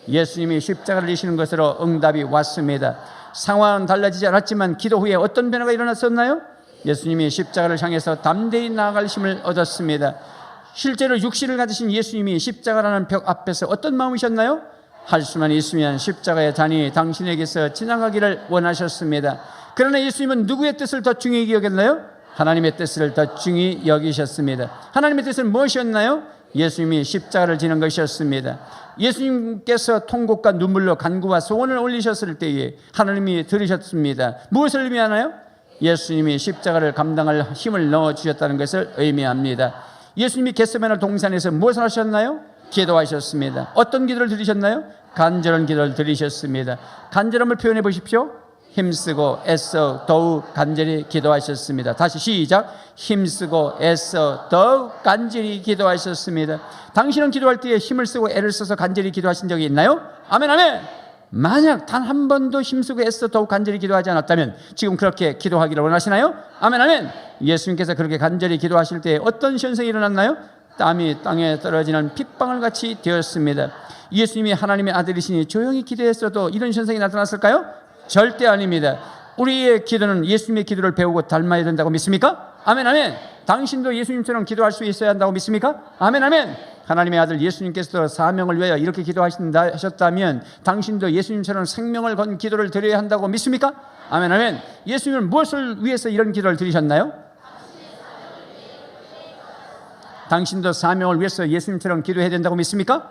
예수님이 십자가를 지시는 것으로 응답이 왔습니다. 상황은 달라지지 않았지만 기도 후에 어떤 변화가 일어났었나요? 예수님이 십자가를 향해서 담대히 나아갈 힘을 얻었습니다. 실제로 육신을 가지신 예수님이 십자가라는 벽 앞에서 어떤 마음이셨나요? 할 수만 있으면 십자가의 잔이 당신에게서 지나가기를 원하셨습니다. 그러나 예수님은 누구의 뜻을 더 중요히 여겼나요? 하나님의 뜻을 더 중요히 여기셨습니다. 하나님의 뜻은 무엇이었나요? 예수님이 십자가를 지는 것이었습니다. 예수님께서 통곡과 눈물로 간구와 소원을 올리셨을 때에 하나님이 들으셨습니다. 무엇을 의미하나요? 예수님이 십자가를 감당할 힘을 넣어주셨다는 것을 의미합니다. 예수님이 겟세마네 동산에서 무엇을 하셨나요? 기도하셨습니다. 어떤 기도를 드리셨나요? 간절한 기도를 드리셨습니다. 간절함을 표현해 보십시오. 힘쓰고 애써 더욱 간절히 기도하셨습니다. 다시 시작. 힘쓰고 애써 더욱 간절히 기도하셨습니다. 당신은 기도할 때에 힘을 쓰고 애를 써서 간절히 기도하신 적이 있나요? 아멘, 아멘. 만약 단 한 번도 힘쓰고 애써 더욱 간절히 기도하지 않았다면 지금 그렇게 기도하기를 원하시나요? 아멘, 아멘. 예수님께서 그렇게 간절히 기도하실 때 어떤 현상이 일어났나요? 땀이 땅에 떨어지는 핏방울 같이 되었습니다. 예수님이 하나님의 아들이시니 조용히 기도했어도 이런 현상이 나타났을까요? 절대 아닙니다. 우리의 기도는 예수님의 기도를 배우고 닮아야 된다고 믿습니까? 아멘, 아멘. 당신도 예수님처럼 기도할 수 있어야 한다고 믿습니까? 아멘, 아멘. 하나님의 아들 예수님께서 사명을 위하여 이렇게 기도하셨다면 당신도 예수님처럼 생명을 건 기도를 드려야 한다고 믿습니까? 아멘, 아멘. 예수님은 무엇을 위해서 이런 기도를 드리셨나요? 당신도 사명을 위해서 예수님처럼 기도해야 된다고 믿습니까?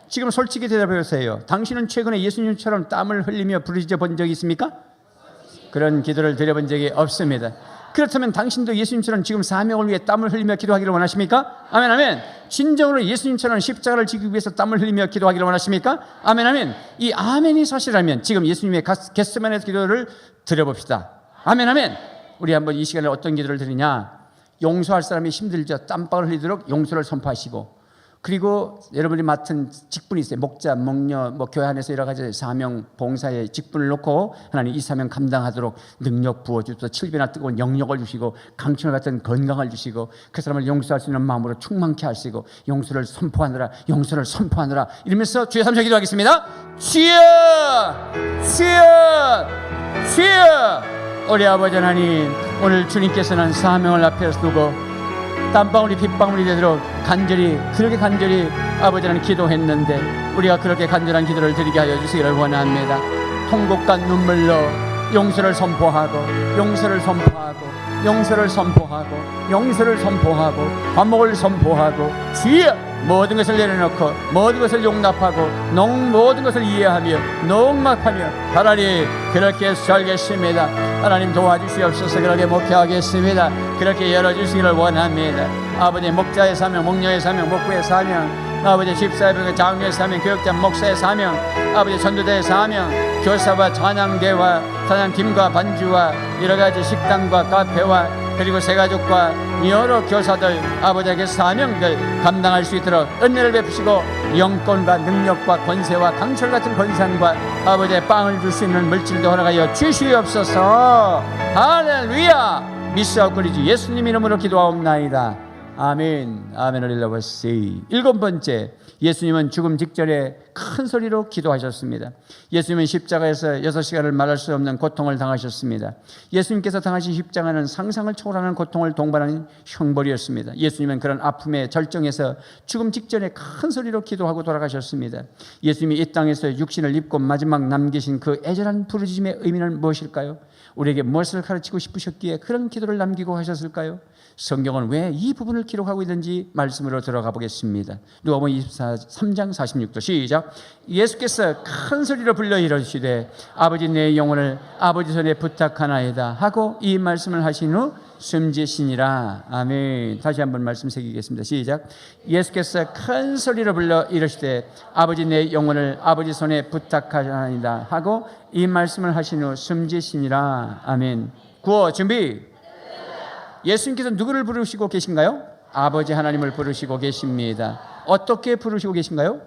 지금 솔직히 대답해 보세요. 당신은 최근에 예수님처럼 땀을 흘리며 부르짖어 본 적이 있습니까? 그런 기도를 드려본 적이 없습니다. 그렇다면 당신도 예수님처럼 지금 사명을 위해 땀을 흘리며 기도하기를 원하십니까? 아멘, 아멘. 진정으로 예수님처럼 십자가를 지기 위해서 땀을 흘리며 기도하기를 원하십니까? 아멘, 아멘. 이 아멘이 사실이라면 지금 예수님의 겟세마네 기도를 드려봅시다. 아멘, 아멘. 우리 한번 이 시간에 어떤 기도를 드리냐? 용서할 사람이 힘들죠. 땀방울 흘리도록 용서를 선포하시고, 그리고 여러분이 맡은 직분이 있어요. 목자, 목녀, 교회 안에서 여러 가지 사명, 봉사의 직분을 놓고 하나님 이 사명 감당하도록 능력 부어주시고 7배나 뜨거운 영역을 주시고 강철 같은 건강을 주시고 그 사람을 용서할 수 있는 마음으로 충만케 하시고 용서를 선포하느라 이러면서 주여 삼켜 기도하겠습니다. 주여, 주여, 주여. 우리 아버지 하나님, 오늘 주님께서는 사명을 앞에 두고 땀방울이 빗방울이 되도록 그렇게 간절히 아버지 하나님 기도했는데 우리가 그렇게 간절한 기도를 드리게 하여 주시기를 원합니다. 통곡과 눈물로 용서를 선포하고 화목을 선포하고 주여 모든 것을 내려놓고 모든 것을 용납하고 모든 것을 이해하며 농막하며 하나님 그렇게 살겠습니다. 하나님 도와주시옵소서. 그렇게 목회하겠습니다. 그렇게 열어주시기를 원합니다. 아버지 목자의 사명, 목녀의 사명, 목부의 사명, 아버지 집사의 장로의 사명, 교육자 목사의 사명, 아버지 전도자의 사명, 교사와 찬양대와 찬양팀과 반주와 여러가지 식당과 카페와 그리고 새가족과 여러 교사들, 아버지에게 사명들 감당할 수 있도록 은혜를 베푸시고 영권과 능력과 권세와 강철 같은 권상과 아버지의 빵을 줄 수 있는 물질도 허락하여 주시옵소서. 할렐루야. 미스아우클리지 예수님 이름으로 기도하옵나이다. 아멘. 아멘을 일러보시. 7번째, 예수님은 죽음 직전에 큰 소리로 기도하셨습니다. 예수님은 십자가에서 6시간을 말할 수 없는 고통을 당하셨습니다. 예수님께서 당하신 십자가는 상상을 초월하는 고통을 동반하는 형벌이었습니다. 예수님은 그런 아픔의 절정에서 죽음 직전에 큰 소리로 기도하고 돌아가셨습니다. 예수님이 이 땅에서 육신을 입고 마지막 남기신 그 애절한 부르짖음의 의미는 무엇일까요? 우리에게 무엇을 가르치고 싶으셨기에 그런 기도를 남기고 하셨을까요? 성경은 왜 이 부분을 기록하고 있는지 말씀으로 들어가 보겠습니다. 누가복음 23장 46절 시작. 예수께서 큰 소리로 불러 이르시되 아버지 내 영혼을 아버지 손에 부탁하나이다 하고 이 말씀을 하신 후 숨지시니라. 아멘. 다시 한번 말씀 새기겠습니다. 시작. 예수께서 큰 소리로 불러 이르시되 아버지 내 영혼을 아버지 손에 부탁하나이다 하고 이 말씀을 하신 후 숨지시니라. 아멘. 구호 준비. 예수님께서 누구를 부르시고 계신가요? 아버지 하나님을 부르시고 계십니다. 어떻게 부르시고 계신가요?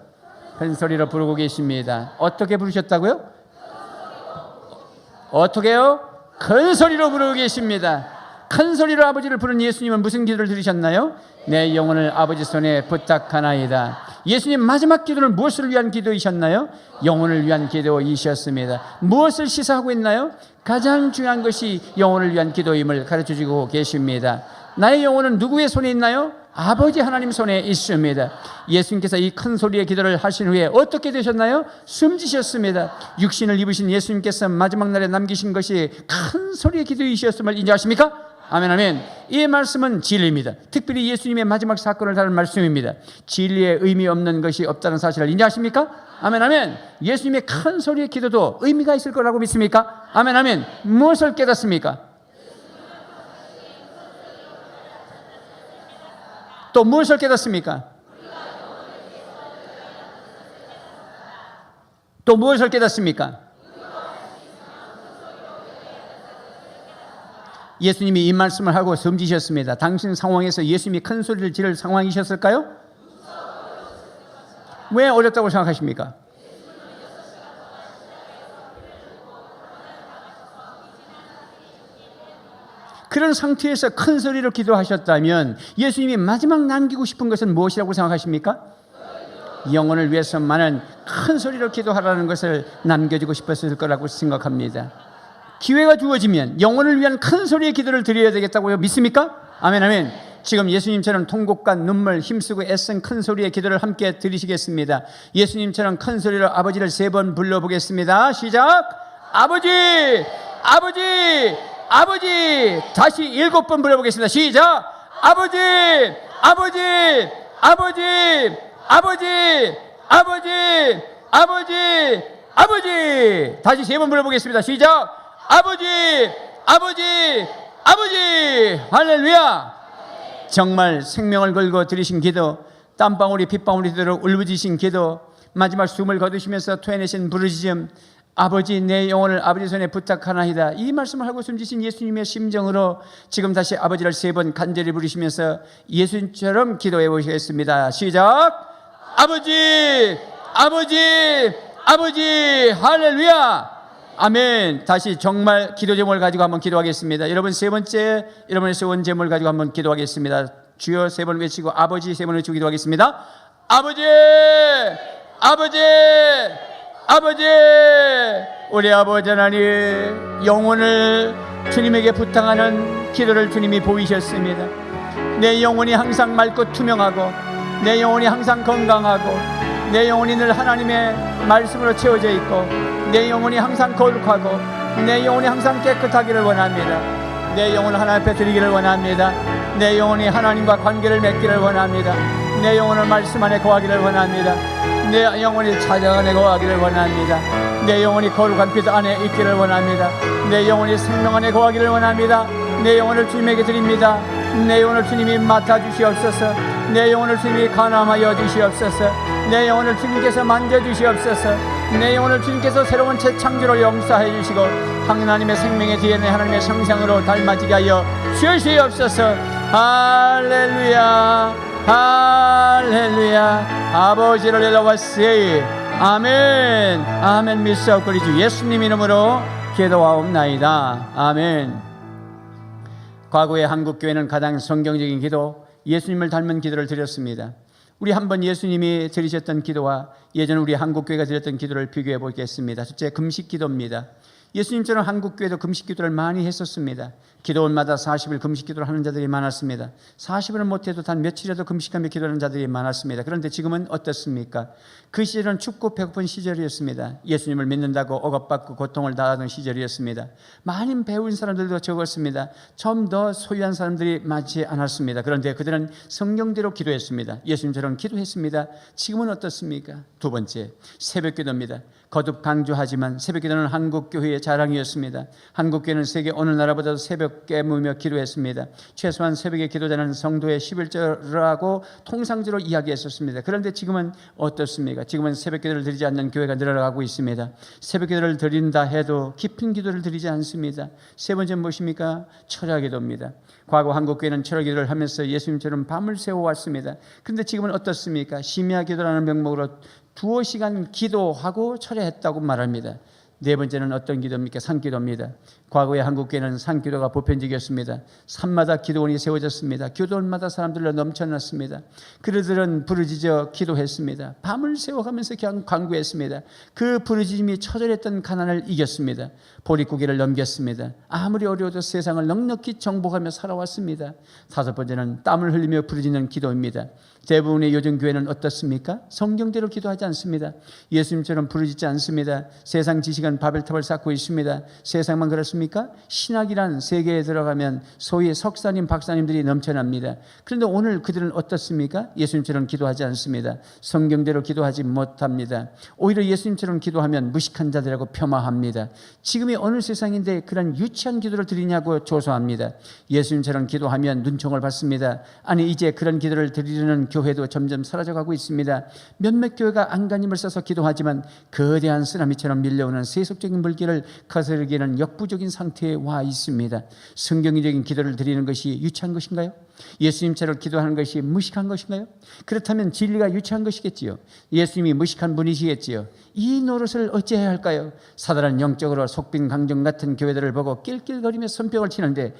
큰 소리로 부르고 계십니다. 어떻게 부르셨다고요? 어떻게요? 큰 소리로 부르고 계십니다. 큰 소리로 아버지를 부른 예수님은 무슨 기도를 들으셨나요? 내 영혼을 아버지 손에 부탁하나이다. 예수님 마지막 기도는 무엇을 위한 기도이셨나요? 영혼을 위한 기도이셨습니다. 무엇을 시사하고 있나요? 가장 중요한 것이 영혼을 위한 기도임을 가르쳐주고 계십니다. 나의 영혼은 누구의 손에 있나요? 아버지 하나님 손에 있습니다. 예수님께서 이 큰 소리의 기도를 하신 후에 어떻게 되셨나요? 숨지셨습니다. 육신을 입으신 예수님께서 마지막 날에 남기신 것이 큰 소리의 기도이셨음을 인정하십니까? 아멘 아멘. 이 말씀은 진리입니다. 특별히 예수님의 마지막 사건을 다룬 말씀입니다. 진리에 의미 없는 것이 없다는 사실을 인정하십니까? 아멘 아멘. 예수님의 큰 소리의 기도도 의미가 있을 거라고 믿습니까? 아멘 아멘. 무엇을 깨닫습니까? 또 무엇을 깨닫습니까? 또 무엇을 깨닫습니까? 예수님이 이 말씀을 하고 숨지셨습니다. 당신 상황에서 예수님이 큰 소리를 지를 상황이셨을까요? 왜 어렵다고 생각하십니까? 그런 상태에서 큰 소리로 기도하셨다면 예수님이 마지막 남기고 싶은 것은 무엇이라고 생각하십니까? 영혼을 위해서만은 큰 소리로 기도하라는 것을 남겨주고 싶었을 거라고 생각합니다. 기회가 주어지면 영혼을 위한 큰 소리의 기도를 드려야 되겠다고 믿습니까? 아멘 아멘. 지금 예수님처럼 통곡과 눈물 힘쓰고 애쓴 큰 소리의 기도를 함께 드리시겠습니다. 예수님처럼 큰 소리로 아버지를 3번 불러보겠습니다. 시작. 아버지 아버지 아버지. 다시 7번 불러보겠습니다. 시작. 아버지 아버지 아버지 아버지 아버지 아버지 아버지. 다시 3번 불러보겠습니다. 시작. 아버지 아버지 아버지. 할렐루야. 정말 생명을 걸고 드리신 기도, 땀방울이 핏방울이 되도록 울부짖으신 기도, 마지막 숨을 거두시면서 토해내신 부르짖음, 아버지 내 영혼을 아버지 손에 부탁하나이다. 이 말씀을 하고 숨지신 예수님의 심정으로 지금 다시 아버지를 3번 간절히 부르시면서 예수님처럼 기도해 보시겠습니다. 시작. 아버지 아버지 아버지. 할렐루야. 아멘. 다시 정말 기도 제목을 가지고 한번 기도하겠습니다. 여러분 3번째, 여러분의 세운 제목을 가지고 한번 기도하겠습니다. 주여 3번 외치고 아버지 3번 외치고 기도하겠습니다. 아버지 아버지 아버지. 우리 아버지 하나님, 영혼을 주님에게 부탁하는 기도를 주님이 보이셨습니다. 내 영혼이 항상 맑고 투명하고, 내 영혼이 항상 건강하고, 내 영혼이 늘 하나님의 말씀으로 채워져 있고, 내 영혼이 항상 거룩하고, 내 영혼이 항상 깨끗하기를 원합니다. 내 영혼을 하나님 앞에 드리기를 원합니다. 내 영혼이 하나님과 관계를 맺기를 원합니다. 내 영혼을 말씀 안에 거하기를 원합니다. 내 영혼이 찬양 안에 거하기를 원합니다. 내 영혼이 거룩한 빛 안에 있기를 원합니다. 내 영혼이 생명 안에 거하기를 원합니다. 내 영혼을 주님에게 드립니다. 내 영혼을 주님이 맡아주시옵소서. 내 영혼을 주님이 간함하여 주시옵소서. 내 영혼을 주님께서 만져주시옵소서. 내 영혼을 주님께서 새로운 재창조로 용서해 주시고 하나님의 생명의 DNA, 하나님의 형상으로 닮아지게 하여 주시옵소서. 할렐루야, 할렐루야. 아버지를 일러왔으니 아멘, 아멘. 믿사옵고 주 예수님 이름으로 기도하옵나이다. 아멘. 과거의 한국교회는 가장 성경적인 기도, 예수님을 닮은 기도를 드렸습니다. 우리 한번 예수님이 드리셨던 기도와 예전 우리 한국교회가 드렸던 기도를 비교해 보겠습니다. 첫째, 금식 기도입니다. 예수님처럼 한국교회도 금식 기도를 많이 했었습니다. 기도원마다 40일 금식 기도를 하는 자들이 많았습니다. 40일은 못해도 단 며칠이라도 금식하며 기도하는 자들이 많았습니다. 그런데 지금은 어떻습니까? 그 시절은 춥고 배고픈 시절이었습니다. 예수님을 믿는다고 억압받고 고통을 당하던 시절이었습니다. 많은 배운 사람들도 적었습니다. 좀 더 소유한 사람들이 많지 않았습니다. 그런데 그들은 성경대로 기도했습니다. 예수님처럼 기도했습니다. 지금은 어떻습니까? 두 번째, 새벽기도입니다. 거듭 강조하지만 새벽기도는 한국교회의 자랑이었습니다. 한국교회는 세계 어느 나라보다도 새벽에 모이며 기도했습니다. 최소한 새벽에 기도자는 성도의 11조라고 통상적으로 이야기했었습니다. 그런데 지금은 어떻습니까? 지금은 새벽기도를 드리지 않는 교회가 늘어나고 있습니다. 새벽기도를 드린다 해도 깊은 기도를 드리지 않습니다. 세 번째는 무엇입니까? 철야기도입니다. 과거 한국교회는 철야기도를 하면서 예수님처럼 밤을 새워왔습니다. 그런데 지금은 어떻습니까? 심야기도라는 명목으로 2시간 기도하고 철야했다고 말합니다. 네 번째는 어떤 기도입니까? 산기도입니다. 과거의 한국교회는 산기도가 보편적이었습니다. 산마다 기도원이 세워졌습니다. 교도원마다 사람들로 넘쳐났습니다. 그들은 부르짖어 기도했습니다. 밤을 새워가면서 간구했습니다. 그 부르짖음이 처절했던 가난을 이겼습니다. 보릿고개를 넘겼습니다. 아무리 어려워도 세상을 넉넉히 정복하며 살아왔습니다. 다섯 번째는 땀을 흘리며 부르짖는 기도입니다. 대부분의 요즘 교회는 어떻습니까? 성경대로 기도하지 않습니다. 예수님처럼 부르짖지 않습니다. 세상 지식은 바벨탑을 쌓고 있습니다. 세상만 그렇습니까? 신학이란 세계에 들어가면 소위 석사님, 박사님들이 넘쳐납니다. 그런데 오늘 그들은 어떻습니까? 예수님처럼 기도하지 않습니다. 성경대로 기도하지 못합니다. 오히려 예수님처럼 기도하면 무식한 자들이라고 폄하합니다. 지금이 어느 세상인데 그런 유치한 기도를 드리냐고 조소합니다. 예수님처럼 기도하면 눈총을 받습니다. 아니, 이제 그런 기도를 드리는 교회도 점점 사라져가고 있습니다. 몇몇 교회가 안간힘을 써서 기도하지만 거대한 쓰나미처럼 밀려오는 세속적인 물결을 거스르기는 역부족인 상태에 와 있습니다. 성경적인 기도를 드리는 것이 유치한 것인가요? 예수님처럼 기도하는 것이 무식한 것인가요? 그렇다면 진리가 유치한 것이겠지요. 예수님이 무식한 분이시겠지요. 이 노릇을 어찌해야 할까요? 사단은 영적으로 속빈강정 같은 교회들을 보고 낄낄거리며 손뼉을 치는데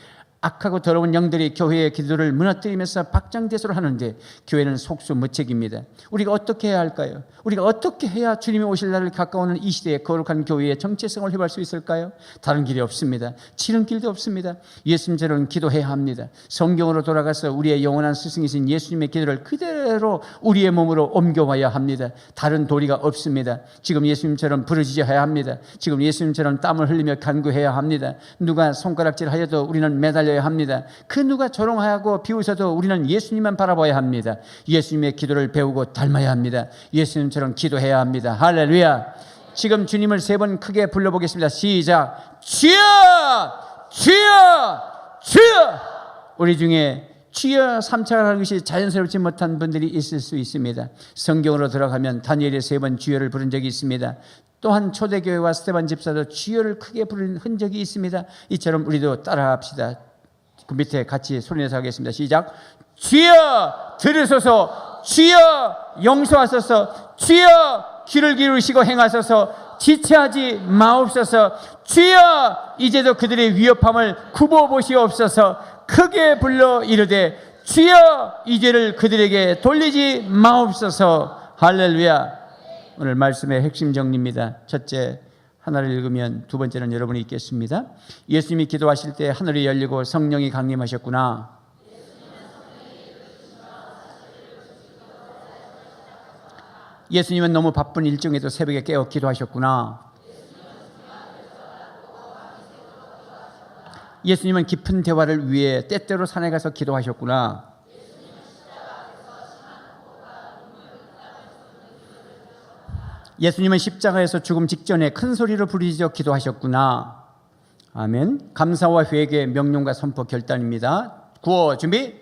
악하고 더러운 영들이 교회의 기도를 무너뜨리면서 박장대소를 하는데 교회는 속수무책입니다. 우리가 어떻게 해야 할까요? 우리가 어떻게 해야 주님이 오실 날을 가까워오는 이 시대에 거룩한 교회의 정체성을 회복할 수 있을까요? 다른 길이 없습니다. 치는 길도 없습니다. 예수님처럼 기도해야 합니다. 성경으로 돌아가서 우리의 영원한 스승이신 예수님의 기도를 그대로 우리의 몸으로 옮겨와야 합니다. 다른 도리가 없습니다. 지금 예수님처럼 부르짖어야 합니다. 지금 예수님처럼 땀을 흘리며 간구해야 합니다. 누가 손가락질하여도 우리는 매달려야 합니다. 그 누가 조롱하고 비웃어도 우리는 예수님만 바라봐야 합니다. 예수님의 기도를 배우고 닮아야 합니다. 예수님처럼 기도해야 합니다. 할렐루야. 지금 주님을 3번 크게 불러보겠습니다. 시작. 주여, 주여, 주여. 우리 중에 주여 3차하는 것이 자연스럽지 못한 분들이 있을 수 있습니다. 성경으로 들어가면 다니엘이 3번 주여를 부른 적이 있습니다. 또한 초대교회와 스데반 집사도 주여를 크게 부른 흔적이 있습니다. 이처럼 우리도 따라합시다. 그 밑에 같이 소리내서 하겠습니다. 시작. 주여 들으소서, 주여 용서하소서, 주여 귀를 기울이시고 행하소서, 지체하지 마옵소서, 주여 이제도 그들의 위협함을 굽어보시옵소서. 크게 불러 이르되 주여 이 죄를 그들에게 돌리지 마옵소서. 할렐루야. 오늘 말씀의 핵심 정리입니다. 첫째, 하나를 읽으면 두 번째는 여러분이 읽겠습니다. 예수님이 기도하실 때 하늘이 열리고 성령이 강림하셨구나. 예수님은 너무 바쁜 일정에도 새벽에 깨어 기도하셨구나. 예수님은 깊은 대화를 위해 때때로 산에 가서 기도하셨구나. 예수님은 십자가에서 죽음 직전에 큰 소리로 부르짖어 기도하셨구나. 아멘. 감사와 회개, 명령과 선포 결단입니다. 구호 준비.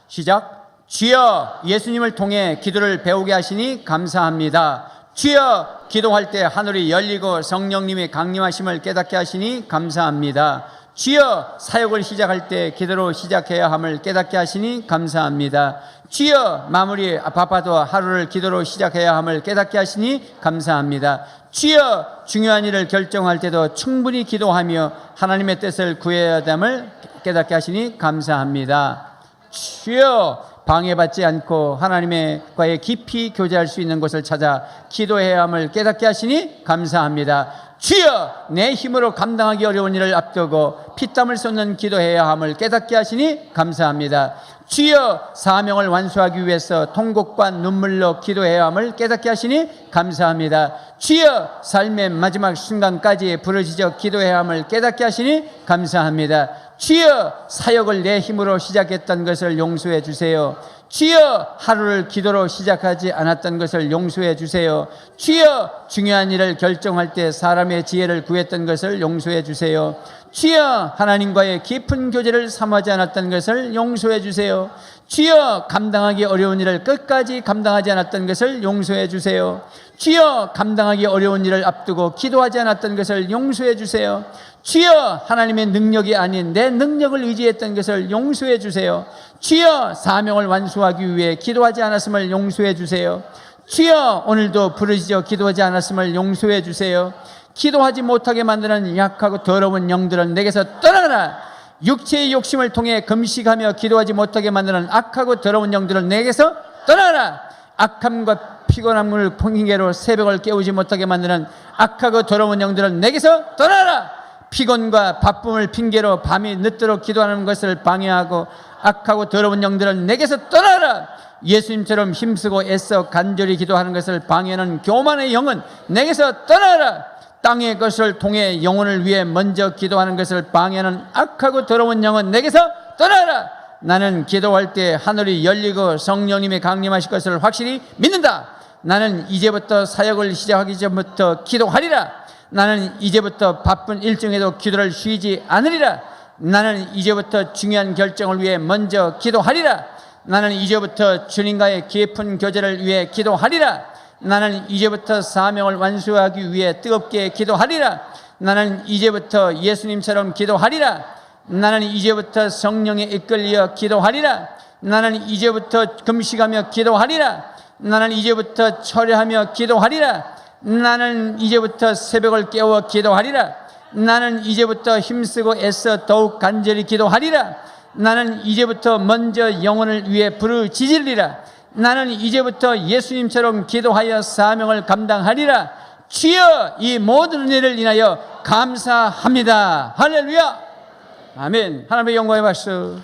시작. 주여 예수님을 통해 기도를 배우게 하시니 감사합니다. 주여 기도할 때 하늘이 열리고 성령님의 강림하심을 깨닫게 하시니 감사합니다. 주여 사역을 시작할 때 기도로 시작해야 함을 깨닫게 하시니 감사합니다. 주여 마무리 바빠도 하루를 기도로 시작해야 함을 깨닫게 하시니 감사합니다. 주여 중요한 일을 결정할 때도 충분히 기도하며 하나님의 뜻을 구해야 함을 깨닫게 하시니 감사합니다. 주여 방해받지 않고 하나님과의 깊이 교제할 수 있는 곳을 찾아 기도해야 함을 깨닫게 하시니 감사합니다. 주여 내 힘으로 감당하기 어려운 일을 앞두고 피땀을 쏟는 기도해야 함을 깨닫게 하시니 감사합니다. 주여 사명을 완수하기 위해서 통곡과 눈물로 기도해야 함을 깨닫게 하시니 감사합니다. 주여 삶의 마지막 순간까지 부르짖어 기도해야 함을 깨닫게 하시니 감사합니다. 주여 사역을 내 힘으로 시작했던 것을 용서해 주세요. 주여 하루를 기도로 시작하지 않았던 것을 용서해 주세요. 주여 중요한 일을 결정할 때 사람의 지혜를 구했던 것을 용서해 주세요. 주여 하나님과의 깊은 교제를 삼하지 않았던 것을 용서해 주세요. 주여 감당하기 어려운 일을 끝까지 감당하지 않았던 것을 용서해 주세요. 주여 감당하기 어려운 일을 앞두고 기도하지 않았던 것을 용서해 주세요. 주여 하나님의 능력이 아닌 내 능력을 의지했던 것을 용서해 주세요. 주여 사명을 완수하기 위해 기도하지 않았음을 용서해 주세요. 주여 오늘도 부르짖어 기도하지 않았음을 용서해 주세요. 기도하지 못하게 만드는 약하고 더러운 영들은 내게서 떠나라. 육체의 욕심을 통해 금식하며 기도하지 못하게 만드는 악하고 더러운 영들은 내게서 떠나라. 악함과 피곤함을 핑계로 새벽을 깨우지 못하게 만드는 악하고 더러운 영들은 내게서 떠나라. 피곤과 바쁨을 핑계로 밤이 늦도록 기도하는 것을 방해하고 악하고 더러운 영들은 내게서 떠나라. 예수님처럼 힘쓰고 애써 간절히 기도하는 것을 방해하는 교만의 영은 내게서 떠나라. 땅의 것을 통해 영혼을 위해 먼저 기도하는 것을 방해하는 악하고 더러운 영은 내게서 떠나라. 나는 기도할 때 하늘이 열리고 성령님이 강림하실 것을 확실히 믿는다. 나는 이제부터 사역을 시작하기 전부터 기도하리라. 나는 이제부터 바쁜 일정에도 기도를 쉬지 않으리라. 나는 이제부터 중요한 결정을 위해 먼저 기도하리라. 나는 이제부터 주님과의 깊은 교제를 위해 기도하리라. 나는 이제부터 사명을 완수하기 위해 뜨겁게 기도하리라. 나는 이제부터 예수님처럼 기도하리라. 나는 이제부터 성령에 이끌려 기도하리라. 나는 이제부터 금식하며 기도하리라. 나는 이제부터 철회하며 기도하리라. 나는 이제부터 새벽을 깨워 기도하리라. 나는 이제부터 힘쓰고 애써 더욱 간절히 기도하리라. 나는 이제부터 먼저 영혼을 위해 부르짖으리라. 나는 이제부터 예수님처럼 기도하여 사명을 감당하리라. 주여 이 모든 일을 인하여 감사합니다. 할렐루야. 아멘. 하나님의 영광의 박수.